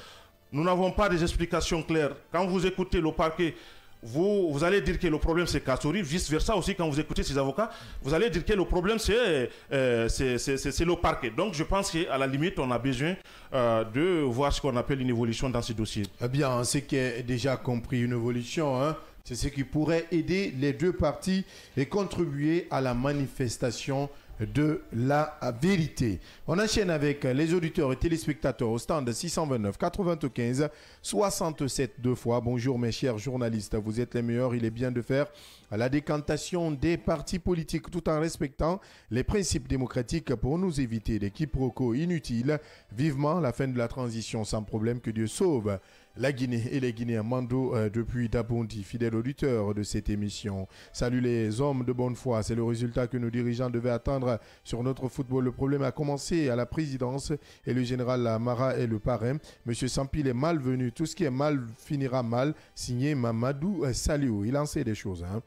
[SPEAKER 3] nous n'avons pas des explications claires. Quand vous écoutez le parquet, vous allez dire que le problème c'est Kassori, vice-versa aussi quand vous écoutez ces avocats, vous allez dire que le problème c'est le parquet. Donc je pense qu'à la limite on a besoin de voir ce qu'on appelle une évolution dans ces dossiers.
[SPEAKER 1] Eh bien, ce qui est déjà compris, une évolution, hein, c'est ce qui pourrait aider les deux parties et contribuer à la manifestation de la vérité. On enchaîne avec les auditeurs et téléspectateurs au stand 629 95 67 2 fois. Bonjour mes chers journalistes, vous êtes les meilleurs. Il est bien de faire la décantation des partis politiques tout en respectant les principes démocratiques pour nous éviter des quiproquos inutiles. Vivement la fin de la transition sans problème, que Dieu sauve la Guinée et les Guinéens. Mando depuis Dabondi, fidèle auditeur de cette émission. Salut les hommes de bonne foi, c'est le résultat que nos dirigeants devaient attendre sur notre football. Le problème a commencé à la présidence et le général Mara est le parrain. Monsieur Sampil est malvenu, tout ce qui est mal finira mal. Signé Mamadou Saliou, il en sait des choses, hein.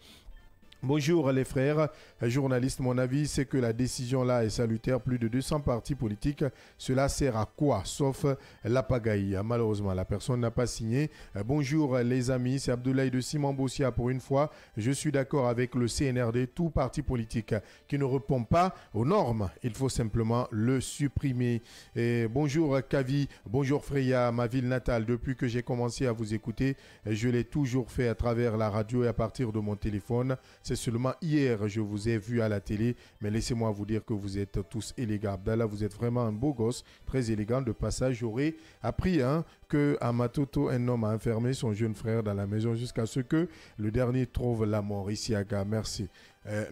[SPEAKER 1] Bonjour les frères journalistes, mon avis c'est que la décision là est salutaire. Plus de 200 partis politiques, cela sert à quoi? Sauf la pagaille. Malheureusement la personne n'a pas signé. Bonjour les amis, c'est Abdoulaye de Simon Bossia. Pour une fois, je suis d'accord avec le CNRD. Tout parti politique qui ne répond pas aux normes, il faut simplement le supprimer. Et bonjour Kavi, bonjour Freya, ma ville natale. Depuis que j'ai commencé à vous écouter, je l'ai toujours fait à travers la radio et à partir de mon téléphone. C'est seulement hier je vous ai vu à la télé, mais laissez-moi vous dire que vous êtes tous élégants. Abdallah, vous êtes vraiment un beau gosse, très élégant. De passage, j'aurais appris que à Matoto, un homme a enfermé son jeune frère dans la maison jusqu'à ce que le dernier trouve la mort. Ici à Ga, merci.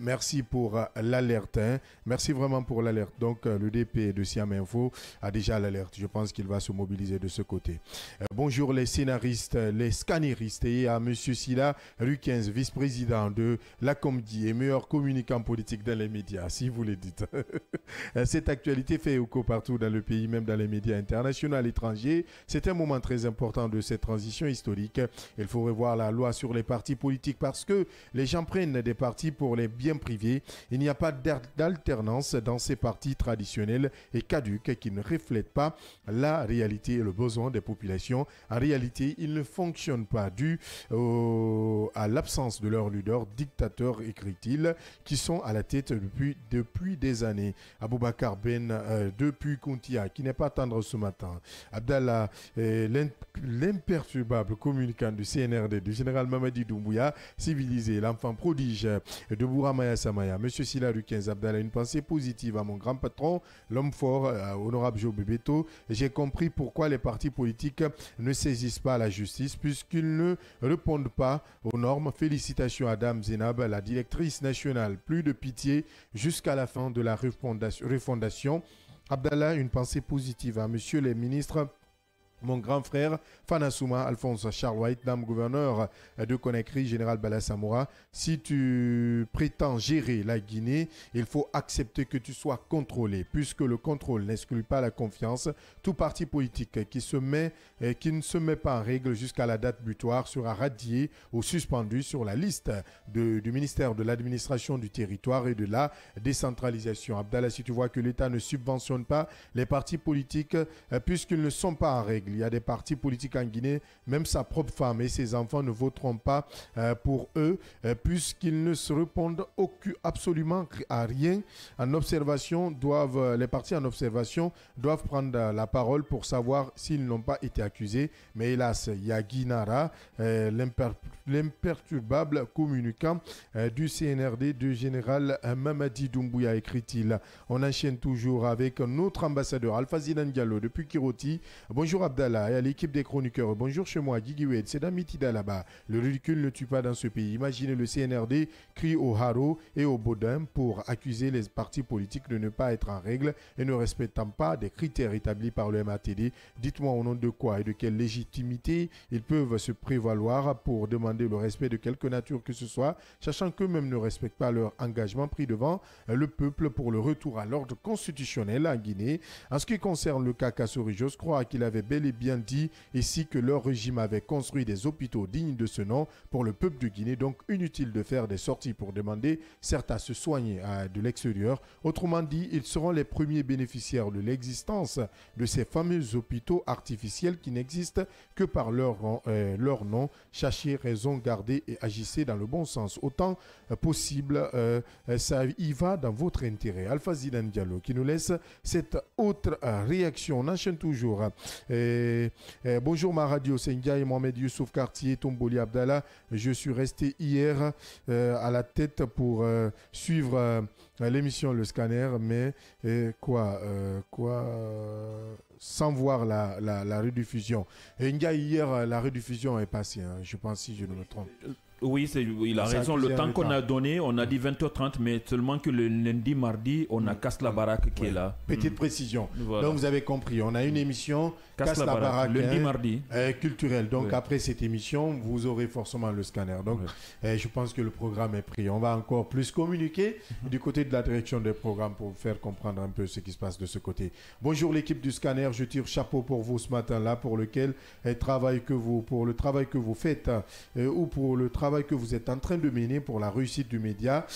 [SPEAKER 1] Merci pour l'alerte. Hein. Merci vraiment pour l'alerte. Donc, le DP de Siam Info a déjà l'alerte. Je pense qu'il va se mobiliser de ce côté. Bonjour les scénaristes, les scanneristes et à M. Silla Rukens, vice-président de la Comdi et meilleur communicant politique dans les médias, si vous le dites. Cette actualité fait écho partout dans le pays, même dans les médias internationaux, étrangers. C'est un moment moment très important de cette transition historique. Il faut revoir la loi sur les partis politiques parce que les gens prennent des partis pour les biens privés. Il n'y a pas d'alternance dans ces partis traditionnels et caducs qui ne reflètent pas la réalité et le besoin des populations. En réalité, ils ne fonctionnent pas dû à l'absence de leurs leaders dictateurs, écrit-il, qui sont à la tête depuis des années. Aboubakar Ben depuis Kountia, qui n'est pas tendre ce matin. Abdallah, l'imperturbable communicant du CNRD, du général Mamadi Doumbouya, civilisé, l'enfant prodige de Bouramaya Samaya. Monsieur Silla du 15, Abdallah, une pensée positive à mon grand patron, l'homme fort, honorable Joe Bebeto. J'ai compris pourquoi les partis politiques ne saisissent pas la justice, puisqu'ils ne répondent pas aux normes. Félicitations à Dame Zénab, la directrice nationale. Plus de pitié jusqu'à la fin de la refondation. Abdallah, une pensée positive à monsieur les ministres, mon grand frère Fanasouma, Alphonse Charles White, dame gouverneur de Conakry, général Bala Samoura. Si tu prétends gérer la Guinée, il faut accepter que tu sois contrôlé, puisque le contrôle n'exclut pas la confiance. Tout parti politique qui ne se met pas en règle jusqu'à la date butoir sera radié ou suspendu sur la liste du ministère de l'administration du territoire et de la décentralisation. Abdallah, si tu vois que l'État ne subventionne pas les partis politiques puisqu'ils ne sont pas en règle, il y a des partis politiques en Guinée, même sa propre femme et ses enfants ne voteront pas pour eux, puisqu'ils ne se répondent absolument à rien. En observation, les partis en observation doivent prendre la parole pour savoir s'ils n'ont pas été accusés. Mais hélas, il y a Guinara, l'imperturbable communicant du CNRD du général Mamadi Doumbouya, écrit-il. On enchaîne toujours avec notre ambassadeur Alpha Zidane Diallo depuis Kiroti. Bonjour Abdallah et à l'équipe des chroniqueurs. Bonjour chez moi, Guigui Wed, c'est Damitida là-bas. Le ridicule ne tue pas dans ce pays. Imaginez le CNRD crie au haro et au bodin pour accuser les partis politiques de ne pas être en règle et ne respectant pas des critères établis par le MATD. Dites-moi au nom de quoi et de quelle légitimité ils peuvent se prévaloir pour demander le respect de quelque nature que ce soit, sachant qu'eux-mêmes ne respectent pas leur engagement pris devant le peuple pour le retour à l'ordre constitutionnel en Guinée. En ce qui concerne le cas Kassori, j'ose croire qu'il avait bel et bien dit ici que leur régime avait construit des hôpitaux dignes de ce nom pour le peuple de Guinée, donc inutile de faire des sorties pour demander certes à se soigner de l'extérieur. Autrement dit, ils seront les premiers bénéficiaires de l'existence de ces fameux hôpitaux artificiels qui n'existent que par leur nom. Cherchez raison garder et agissez dans le bon sens. Autant possible, ça y va dans votre intérêt. Alpha Zidane Diallo qui nous laisse cette autre réaction. On enchaîne toujours. Bonjour ma radio, c'est Ndiaye Mohamed Youssouf Cartier, Tomboli Abdallah. Je suis resté hier à la tête pour suivre l'émission Le Scanner, mais sans voir la rediffusion. Et Ndiaye, hier, la rediffusion est passée, hein, je pense, si je ne me trompe.
[SPEAKER 5] Oui, il a raison. Le temps qu'on a donné, on a dit 20h30, mais seulement que le lundi, mardi, on a Casse la Baraque qui est là.
[SPEAKER 1] Petite précision. Voilà. Donc vous avez compris, on a une émission
[SPEAKER 5] Casse la Baraque, lundi, mardi.
[SPEAKER 1] Culturelle. Donc après cette émission, vous aurez forcément le scanner. Donc je pense que le programme est pris. On va encore plus communiquer du côté de la direction des programmes pour vous faire comprendre un peu ce qui se passe de ce côté. Bonjour l'équipe du scanner, je tire chapeau pour vous ce matin-là pour le travail que vous faites ou pour le travail que vous êtes en train de mener pour la réussite du média.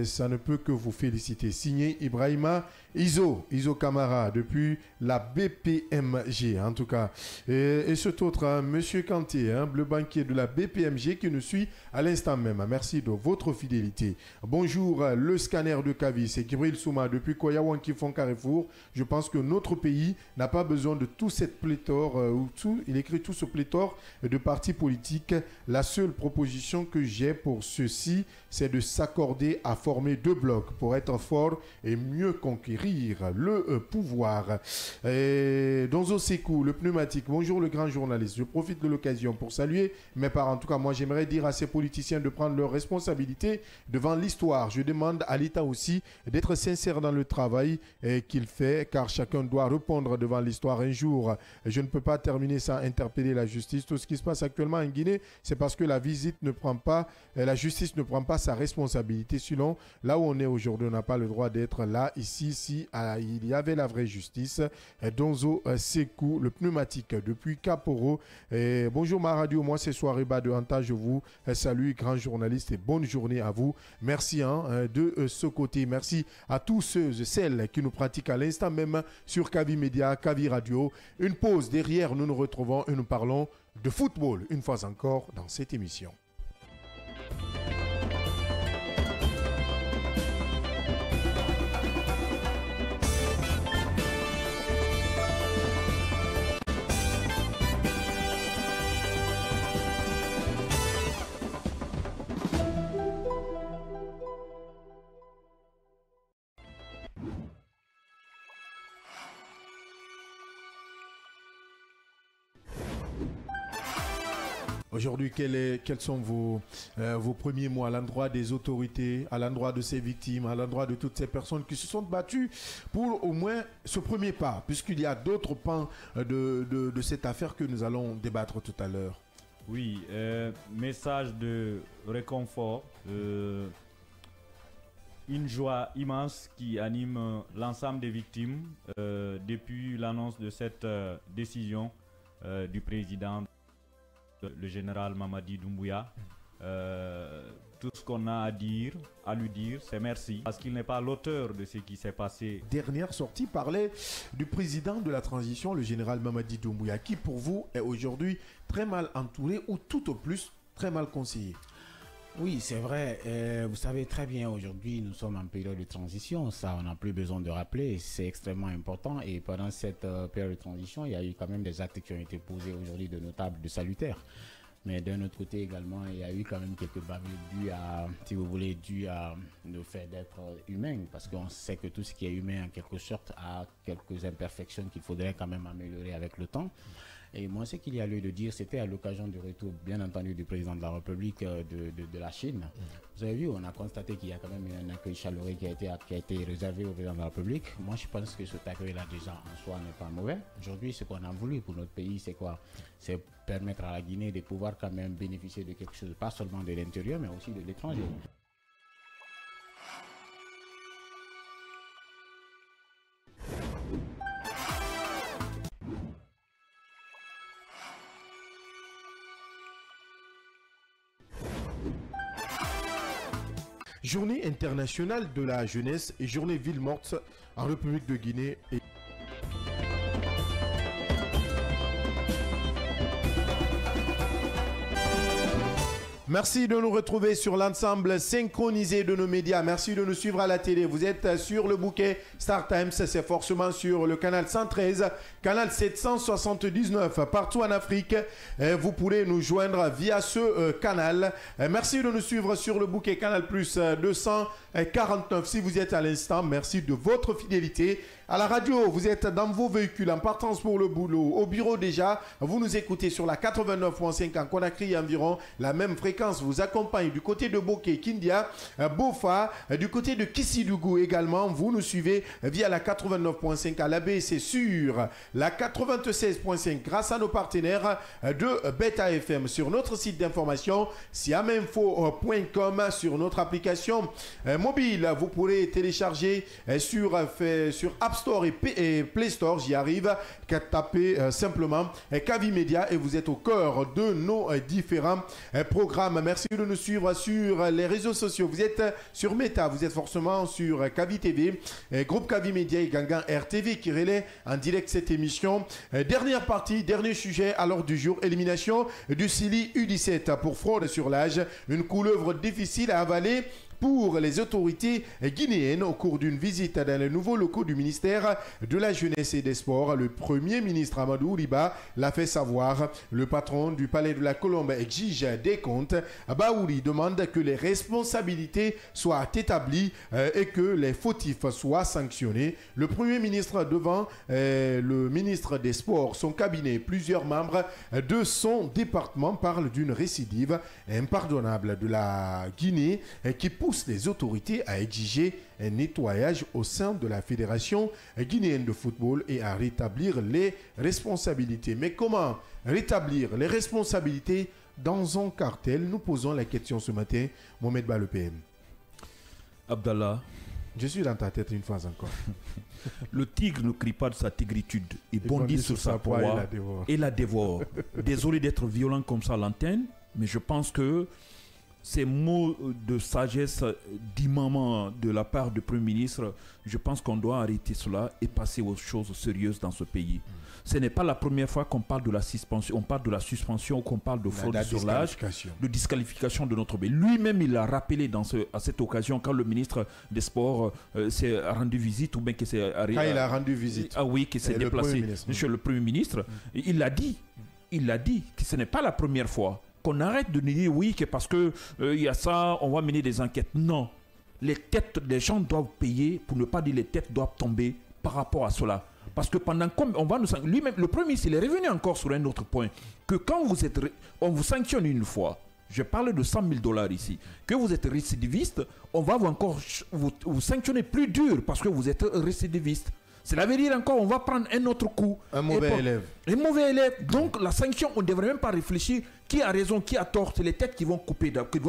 [SPEAKER 1] Ça ne peut que vous féliciter. Signé Ibrahima Iso Camara depuis la BPMG en tout cas. Et cet autre, Monsieur Kanté, le banquier de la BPMG qui nous suit à l'instant même. Merci de votre fidélité. Bonjour le scanner de Kavi, c'est Gibril Souma depuis Koyawanki Fon Carrefour. Je pense que notre pays n'a pas besoin de tout cette pléthore, il écrit tout ce pléthore de partis politiques. La seule proposition que j'ai pour ceci, c'est de s'accorder à former deux blocs pour être fort et mieux conquérir le pouvoir. Donzo Sekou, le pneumatique. Bonjour le grand journaliste. Je profite de l'occasion pour saluer mes parents. En tout cas, moi j'aimerais dire à ces politiciens de prendre leurs responsabilités devant l'histoire. Je demande à l'État aussi d'être sincère dans le travail qu'il fait, car chacun doit répondre devant l'histoire un jour. Je ne peux pas terminer sans interpeller la justice. Tout ce qui se passe actuellement en Guinée, c'est parce que la visite ne prend pas sa responsabilité. Sinon, là où on est aujourd'hui, on n'a pas le droit d'être là. Ici, il y avait la vraie justice. Donzo Sekou, le pneumatique depuis Caporo. Bonjour ma radio, moi c'est Soiriba de Anta. Je vous salue, grand journaliste, et bonne journée à vous. Merci de ce côté. Merci à tous ceux et celles qui nous pratiquent à l'instant même sur Kavi Média, Kavi Radio. Une pause derrière, nous nous retrouvons et nous parlons de football une fois encore dans cette émission. Aujourd'hui, quels sont vos premiers mots à l'endroit des autorités, à l'endroit de ces victimes, à l'endroit de toutes ces personnes qui se sont battues pour au moins ce premier pas, puisqu'il y a d'autres pans de cette affaire que nous allons débattre tout à l'heure.
[SPEAKER 2] Oui, message de réconfort, une joie immense qui anime l'ensemble des victimes depuis l'annonce de cette décision du président, le général Mamadi Doumbouya. Tout ce qu'on a à lui dire, c'est merci, parce qu'il n'est pas l'auteur de ce qui s'est passé.
[SPEAKER 1] Dernière sortie parlait du président de la transition, le général Mamadi Doumbouya, qui pour vous est aujourd'hui très mal entouré ou tout au plus très mal conseillé.
[SPEAKER 7] Oui, c'est vrai. Vous savez très bien, aujourd'hui, nous sommes en période de transition. Ça, on n'a plus besoin de rappeler. C'est extrêmement important. Et pendant cette période de transition, il y a eu quand même des actes qui ont été posés aujourd'hui de notables, de salutaires. Mais d'un autre côté également, il y a eu quand même quelques bavures dues à, si vous voulez, dues à le fait d'être humain. Parce qu'on sait que tout ce qui est humain, en quelque sorte, a quelques imperfections qu'il faudrait quand même améliorer avec le temps. Et moi, ce qu'il y a lieu de dire, c'était à l'occasion du retour, bien entendu, du président de la République de la Chine. Vous avez vu, on a constaté qu'il y a quand même un accueil chaleureux qui a été réservé au président de la République. Moi, je pense que cet accueil-là, déjà, en soi, n'est pas mauvais. Aujourd'hui, ce qu'on a voulu pour notre pays, c'est quoi? C'est permettre à la Guinée de pouvoir quand même bénéficier de quelque chose, pas seulement de l'intérieur, mais aussi de l'étranger.
[SPEAKER 1] Journée internationale de la jeunesse et journée ville morte en République de Guinée. Merci de nous retrouver sur l'ensemble synchronisé de nos médias. Merci de nous suivre à la télé. Vous êtes sur le bouquet Star Times, c'est forcément sur le canal 113, canal 779 partout en Afrique. Vous pourrez nous joindre via ce canal. Merci de nous suivre sur le bouquet Canal Plus 249 si vous êtes à l'instant. Merci de votre fidélité. À la radio, vous êtes dans vos véhicules en partance pour le boulot. Au bureau déjà, vous nous écoutez sur la 89.5 en Conakry et environ. La même fréquence vous accompagne du côté de Bokeh, Kindia, Bofa, du côté de Kissidougou également. Vous nous suivez via la 89.5 à l'ABC sur la 96.5 grâce à nos partenaires de Beta FM. Sur notre site d'information, siaminfo.com, sur notre application mobile. Vous pourrez télécharger sur App Store et Play Store, j'y arrive, qu'à taper simplement Kavi Média et vous êtes au cœur de nos différents programmes. Merci de nous suivre sur les réseaux sociaux. Vous êtes sur Meta, vous êtes forcément sur Kavi TV, groupe Kavi Média et Gangan RTV qui relaie en direct cette émission. Dernière partie, dernier sujet à l'ordre du jour, élimination du Sili U17 pour fraude sur l'âge, une couleuvre difficile à avaler pour les autorités guinéennes au cours d'une visite dans les nouveaux locaux du ministère de la Jeunesse et des Sports. Le Premier ministre Amadou Ouliba l'a fait savoir. Le patron du Palais de la Colombe exige des comptes. Baouli demande que les responsabilités soient établies et que les fautifs soient sanctionnés. Le Premier ministre devant le ministre des Sports, son cabinet, plusieurs membres de son département parlent d'une récidive impardonnable de la Guinée qui pousse les autorités à exiger un nettoyage au sein de la Fédération guinéenne de football et à rétablir les responsabilités. Mais comment rétablir les responsabilités dans un cartel? Nous posons la question ce matin, Mohamed Ba, le PM.
[SPEAKER 5] Abdallah,
[SPEAKER 1] je suis dans ta tête une fois encore.
[SPEAKER 5] Le tigre ne crie pas de sa tigritude. Il bondit sur sa proie et la dévore. Désolé d'être violent comme ça à l'antenne, mais je pense que ces mots de sagesse d'imamant de la part du Premier ministre, je pense qu'on doit arrêter cela et passer aux choses sérieuses dans ce pays. Ce n'est pas la première fois qu'on parle de la suspension, ou qu'on parle de fraude sur l'âge, de disqualification de notre pays. Lui-même, il l'a rappelé à cette occasion quand le ministre des Sports s'est rendu visite ou bien qu'il s'est
[SPEAKER 1] quand il a rendu visite.
[SPEAKER 5] Ah oui, qu'il s'est déplacé chez le Premier ministre. Il l'a dit que ce n'est pas la première fois. Qu'on arrête de nous dire oui, que parce que y a ça, on va mener des enquêtes. Non. Les gens doivent payer, pour ne pas dire les têtes doivent tomber par rapport à cela. Parce que pendant lui-même, le Premier ministre, il est revenu encore sur un autre point. Que quand on vous sanctionne une fois, je parle de 100 000 $ ici, que vous êtes récidiviste, on va vous sanctionner plus dur parce que vous êtes récidiviste. Cela veut dire encore, on va prendre un autre coup.
[SPEAKER 1] Un mauvais élève.
[SPEAKER 5] Un mauvais élève. Donc, la sanction, on ne devrait même pas réfléchir qui a raison, qui a tort. C'est les têtes qui vont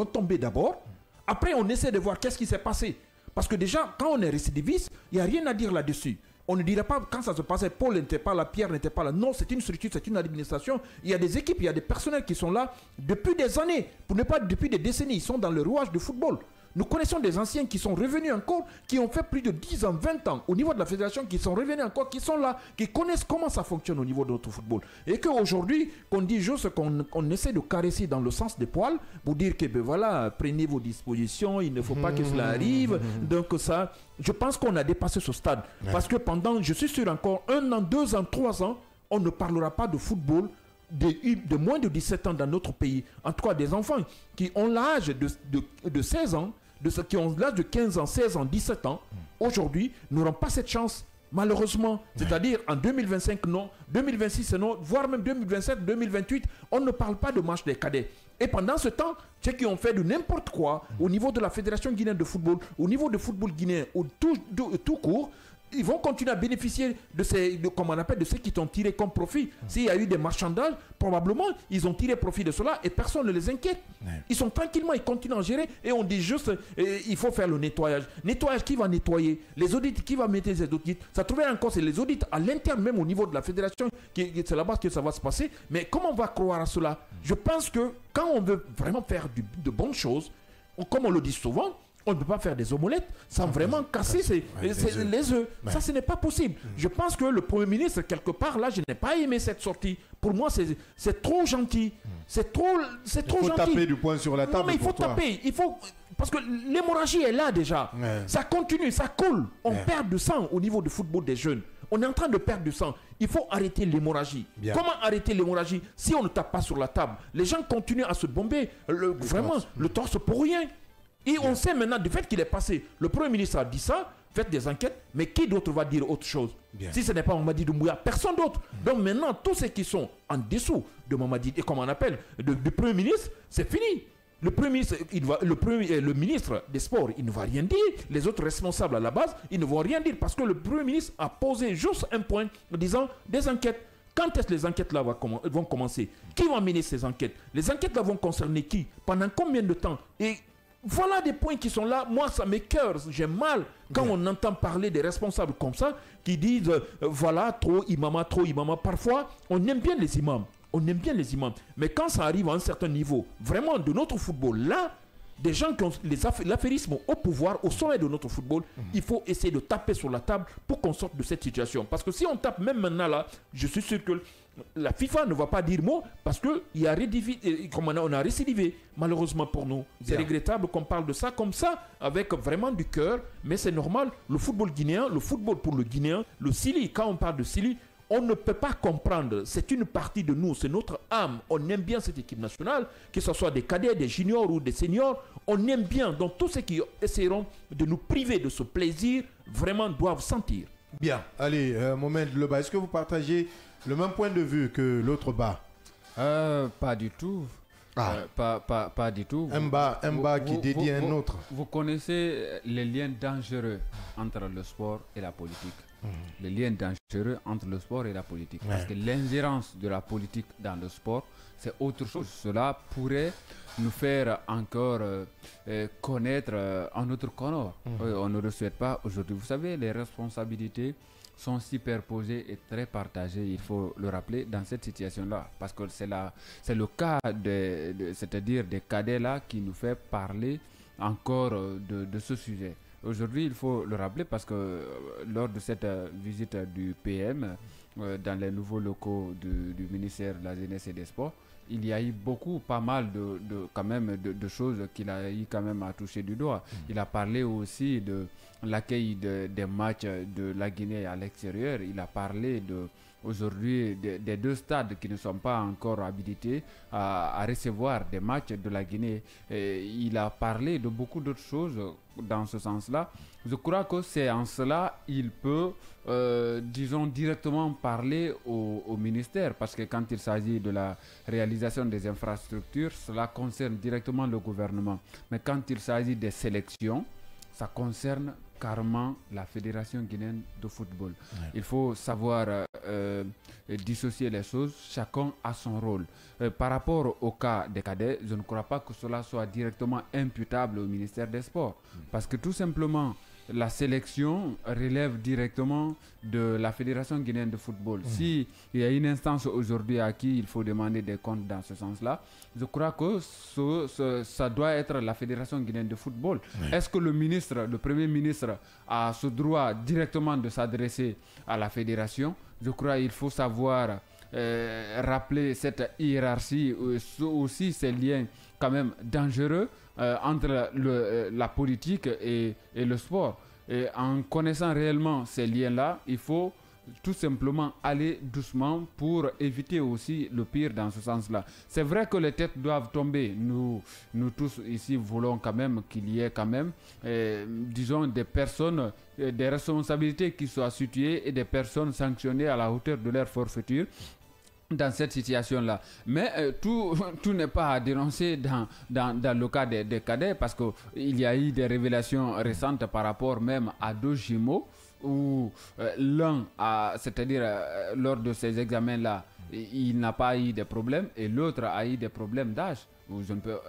[SPEAKER 5] tomber d'abord. Après, on essaie de voir qu'est-ce qui s'est passé. Parce que déjà, quand on est récidiviste, il n'y a rien à dire là-dessus. On ne dirait pas, quand ça se passait, Paul n'était pas là, Pierre n'était pas là. Non, c'est une structure, c'est une administration. Il y a des équipes, il y a des personnels qui sont là depuis des années. Pour ne pas depuis des décennies. Ils sont dans le rouage du football. Nous connaissons des anciens qui sont revenus encore, qui ont fait plus de 10 ans, 20 ans au niveau de la fédération, qui sont revenus encore, qui sont là, qui connaissent comment ça fonctionne au niveau de notre football. Et qu'aujourd'hui, qu'on dit juste qu'on essaie de caresser dans le sens des poils pour dire que ben voilà, prenez vos dispositions, il ne faut pas que cela arrive. Donc ça, je pense qu'on a dépassé ce stade. Parce que pendant, je suis sûr encore, 1 an, 2 ans, 3 ans, on ne parlera pas de football de moins de 17 ans dans notre pays. En tout cas, des enfants qui ont l'âge de 16 ans, de ceux qui ont l'âge de 15 ans, 16 ans, 17 ans, aujourd'hui, n'auront pas cette chance, malheureusement. C'est-à-dire, en 2025, non, 2026, non, voire même 2027, 2028, on ne parle pas de match des cadets. Et pendant ce temps, ceux qui ont fait de n'importe quoi au niveau de la Fédération guinéenne de football, au niveau du football guinéen, tout court, ils vont continuer à bénéficier comme on appelle, de ceux qui ont tiré comme profit. S'il y a eu des marchandages, probablement, ils ont tiré profit de cela et personne ne les inquiète. Ils sont tranquillement, ils continuent à gérer et on dit juste, il faut faire le nettoyage. Nettoyage, qui va nettoyer? Les audits, qui va mettre les audits? Ça trouvait encore, c'est les audits à l'interne même au niveau de la fédération, c'est là-bas que ça va se passer. Mais comment on va croire à cela? Je pense que quand on veut vraiment faire de bonnes choses, comme on le dit souvent, on ne peut pas faire des omelettes sans vraiment casser les œufs. Ça, ce n'est pas possible. Je pense que le Premier ministre, quelque part, là, je n'ai pas aimé cette sortie. Pour moi, c'est trop gentil. C'est trop gentil.
[SPEAKER 1] Il faut taper du poing sur la table.
[SPEAKER 5] Non, mais il faut taper. Parce que l'hémorragie est là déjà. Ça continue, ça coule. On perd du sang au niveau du football des jeunes. On est en train de perdre du sang. Il faut arrêter l'hémorragie. Comment arrêter l'hémorragie si on ne tape pas sur la table? Les gens continuent à se bomber le torse pour rien. Et on sait maintenant du fait qu'il est passé. Le Premier ministre a dit ça, faites des enquêtes, mais qui d'autre va dire autre chose? Si ce n'est pas Mamadi Doumbouya, personne d'autre. Donc maintenant, tous ceux qui sont en dessous de Mamadi, et comme on appelle, du Premier ministre, c'est fini. Le Premier ministre, le ministre des Sports, il ne va rien dire. Les autres responsables à la base, ils ne vont rien dire parce que le Premier ministre a posé juste un point en disant des enquêtes. Quand est-ce que les enquêtes-là vont commencer? Qui va mener ces enquêtes? Les enquêtes-là vont concerner qui? Pendant combien de temps? Et voilà des points qui sont là. Moi, ça m'écoeure. J'ai mal quand on entend parler des responsables comme ça qui disent voilà, trop imama. Parfois, on aime bien les imams. Mais quand ça arrive à un certain niveau, vraiment de notre football, là, des gens qui ont l'affairisme au pouvoir, au sommet de notre football, il faut essayer de taper sur la table pour qu'on sorte de cette situation. Parce que si on tape même maintenant là, je suis sûr que la FIFA ne va pas dire mot parce qu'on a récidivé, malheureusement pour nous. C'est regrettable qu'on parle de ça comme ça, avec vraiment du cœur, mais c'est normal. Le football guinéen, le football pour le Guinéen, le Sili, quand on parle de Sili, on ne peut pas comprendre. C'est une partie de nous, c'est notre âme. On aime bien cette équipe nationale, que ce soit des cadets, des juniors ou des seniors. On aime bien. Donc tous ceux qui essaieront de nous priver de ce plaisir, vraiment doivent sentir.
[SPEAKER 1] Bien. Allez, Mohamed Leba, est-ce que vous partagez le même point de vue que l'autre bas?
[SPEAKER 4] Pas du tout. Pas du tout.
[SPEAKER 1] Mba qui dédie un autre.
[SPEAKER 4] Vous connaissez les liens dangereux entre le sport et la politique. Les liens dangereux entre le sport et la politique. Parce que l'ingérence de la politique dans le sport, c'est autre chose. Cela pourrait nous faire encore connaître un autre Connor. On ne le souhaite pas aujourd'hui. Vous savez, les responsabilités sont superposées et très partagées, il faut le rappeler, dans cette situation-là. Parce que c'est le cas, c'est-à-dire des cadets-là, qui nous fait parler encore de ce sujet. Aujourd'hui, il faut le rappeler parce que lors de cette visite du PM dans les nouveaux locaux du ministère de la Jeunesse et des Sports, il y a eu pas mal de choses qu'il a eu quand même à toucher du doigt. Il a parlé aussi de l'accueil des matchs de la Guinée à l'extérieur. Il a parlé aujourd'hui des 2 stades qui ne sont pas encore habilités à recevoir des matchs de la Guinée. Et il a parlé de beaucoup d'autres choses dans ce sens-là. Je crois que c'est en cela il peut, disons, directement parler au ministère, parce que quand il s'agit de la réalisation des infrastructures, cela concerne directement le gouvernement. Mais quand il s'agit des sélections, ça concerne carrément la Fédération guinéenne de football. Il faut savoir dissocier les choses, chacun a son rôle. Par rapport au cas des cadets, je ne crois pas que cela soit directement imputable au ministère des Sports. Parce que tout simplement, la sélection relève directement de la Fédération guinéenne de football. Si il y a une instance aujourd'hui à qui il faut demander des comptes dans ce sens-là, je crois que ça doit être la Fédération guinéenne de football. Est-ce que le Premier ministre a ce droit directement de s'adresser à la Fédération? Je crois qu'il faut savoir rappeler cette hiérarchie, aussi ces liens quand même dangereux entre la politique et le sport. Et en connaissant réellement ces liens-là, il faut tout simplement aller doucement pour éviter aussi le pire dans ce sens-là. C'est vrai que les têtes doivent tomber. Nous tous ici voulons quand même qu'il y ait quand même, disons, des personnes, des responsabilités qui soient situées et des personnes sanctionnées à la hauteur de leur forfaiture dans cette situation-là. Mais tout n'est pas à dénoncer dans le cas des cadets, parce qu'il y a eu des révélations récentes par rapport même à 2 jumeaux où l'un, c'est-à-dire lors de ces examens-là, il n'a pas eu de problème et l'autre a eu des problèmes d'âge.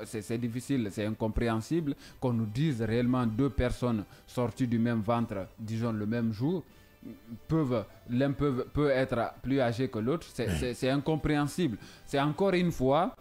[SPEAKER 4] C'est difficile, c'est incompréhensible qu'on nous dise réellement 2 personnes sorties du même ventre, disons le même jour, l'un peut être plus âgé que l'autre. C'est incompréhensible. C'est encore une fois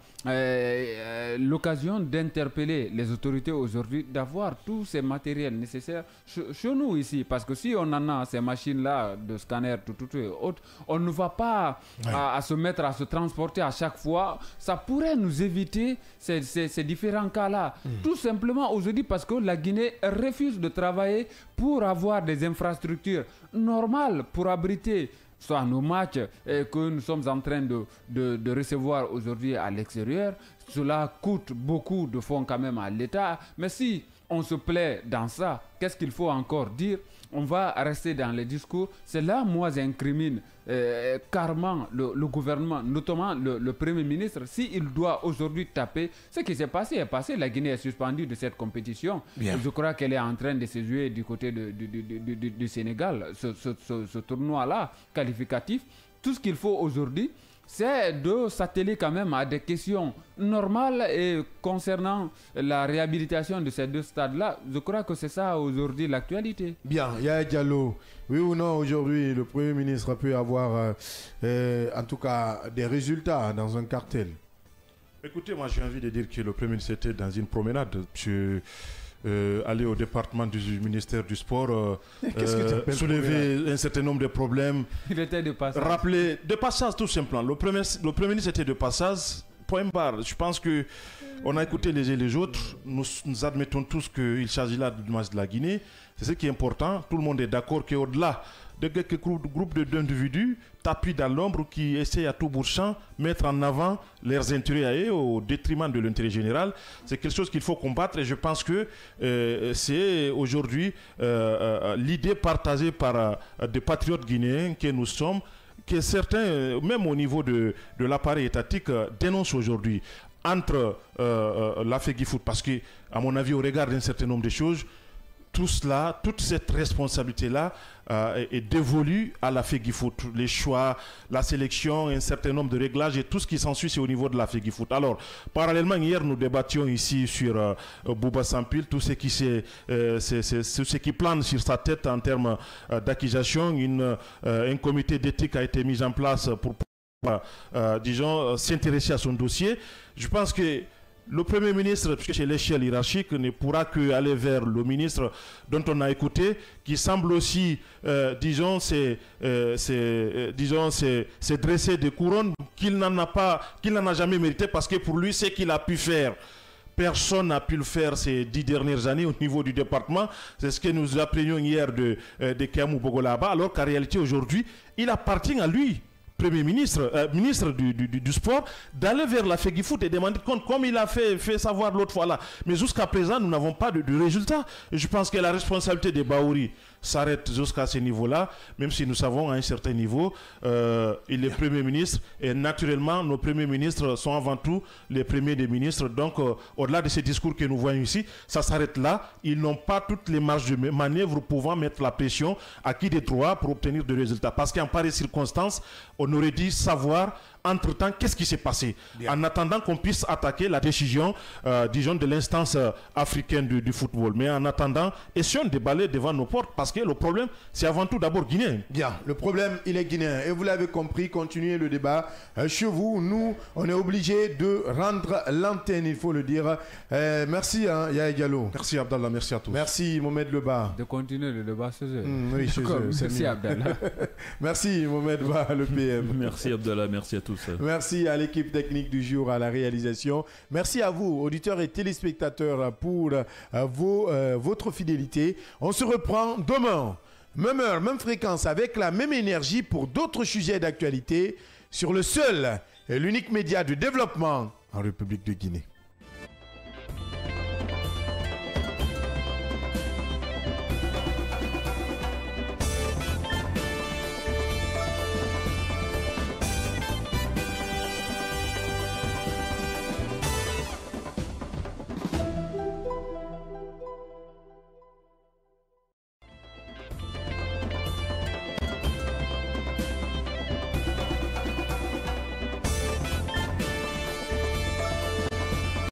[SPEAKER 4] l'occasion d'interpeller les autorités aujourd'hui, d'avoir tous ces matériels nécessaires chez nous ici, parce que si on en a ces machines-là de scanner, tout et autres, on ne va pas à se mettre à se transporter à chaque fois. Ça pourrait nous éviter ces différents cas-là. Tout simplement aujourd'hui parce que la Guinée refuse de travailler pour avoir des infrastructures normales pour abriter soit nos matchs que nous sommes en train de recevoir aujourd'hui à l'extérieur. Cela coûte beaucoup de fonds quand même à l'État. Mais si on se plaît dans ça, qu'est-ce qu'il faut encore dire? On va rester dans les discours. C'est là, moi, j'incrimine carrément le gouvernement, notamment le Premier ministre, s'il doit aujourd'hui taper. Ce qui s'est passé. La Guinée est suspendue de cette compétition. Je crois qu'elle est en train de se jouer du côté du Sénégal, ce tournoi-là, qualificatif. Tout ce qu'il faut aujourd'hui, c'est de s'atteler quand même à des questions normales et concernant la réhabilitation de ces 2 stades-là. Je crois que c'est ça aujourd'hui l'actualité.
[SPEAKER 1] Bien, Yaya Diallo, oui ou non, aujourd'hui le Premier ministre peut avoir en tout cas des résultats dans un cartel?
[SPEAKER 3] Écoutez, moi j'ai envie de dire que le Premier ministre était dans une promenade. Aller au département du ministère du Sport, soulever un certain nombre de problèmes.
[SPEAKER 4] Il était de passage.
[SPEAKER 3] Rappeler, de passage tout simplement. Le Premier ministre était de passage, point barre. Je pense qu'on a écouté les autres. Nous admettons tous qu'il s'agit là du match de la Guinée. C'est ce qui est important. Tout le monde est d'accord qu'au-delà de quelques groupes d'individus tapis dans l'ombre qui essayent à tout bout de champ mettre en avant leurs intérêts à eux au détriment de l'intérêt général. C'est quelque chose qu'il faut combattre et je pense que c'est aujourd'hui l'idée partagée par des patriotes guinéens que nous sommes, que certains, même au niveau de l'appareil étatique, dénoncent aujourd'hui. entre la FEGIFOOT, parce que, à mon avis, au regard d'un certain nombre de choses, tout cela, toute cette responsabilité-là est dévolue à la FEGIFOOT. Les choix, la sélection, un certain nombre de réglages et tout ce qui s'ensuit, c'est au niveau de la FEGIFOOT. Alors, parallèlement, hier, nous débattions ici sur Bouba Sampil, tout ce qui plane sur sa tête en termes d'accusation. Un comité d'éthique a été mis en place pour disons, s'intéresser à son dossier. Je pense que le Premier ministre, puisque c'est l'échelle hiérarchique, ne pourra qu'aller vers le ministre dont on a écouté, qui semble aussi, disons, se dresser des couronnes qu'il n'en a jamais mérité, parce que pour lui, ce qu'il a pu faire, personne n'a pu le faire ces 10 dernières années au niveau du département. C'est ce que nous apprenions hier de Kamou Bogolaba, alors qu'en réalité, aujourd'hui, il appartient à lui, Premier ministre, ministre du sport, d'aller vers la FEGIFOOT et demander compte, comme il a fait savoir l'autre fois là. Mais jusqu'à présent, nous n'avons pas de résultat. Et je pense que la responsabilité des Baouri s'arrête jusqu'à ce niveau-là, même si nous savons à un certain niveau, il est Premier ministre, et naturellement, nos premiers ministres sont avant tout les premiers des ministres. Donc, au-delà de ces discours que nous voyons ici, ça s'arrête là. Ils n'ont pas toutes les marges de manœuvre pouvant mettre la pression à qui des droits pour obtenir des résultats. Parce qu'en pareille circonstance, on aurait dû savoir entre-temps qu'est-ce qui s'est passé. Bien. En attendant qu'on puisse attaquer la décision, disons, de l'instance africaine du football. Mais en attendant, essayons de déballer devant nos portes, parce que le problème, c'est avant tout d'abord guinéen.
[SPEAKER 1] Bien, le problème, il est guinéen. Et vous l'avez compris, continuez le débat. Chez vous, nous, on est obligé de rendre l'antenne, il faut le dire. Merci, Yaya Diallo.
[SPEAKER 3] Merci, Abdallah. Merci à tous.
[SPEAKER 1] Merci, Mohamed Leba.
[SPEAKER 4] De continuer le débat, c'est
[SPEAKER 1] oui, merci, Abdallah. Merci, Mohamed Ba, le PM.
[SPEAKER 5] Merci, Abdallah. Merci à tous.
[SPEAKER 1] Merci à l'équipe technique du jour, à la réalisation. Merci à vous, auditeurs et téléspectateurs, pour votre fidélité. On se reprend demain, même heure, même fréquence, avec la même énergie pour d'autres sujets d'actualité sur le seul et l'unique média de développement en République de Guinée.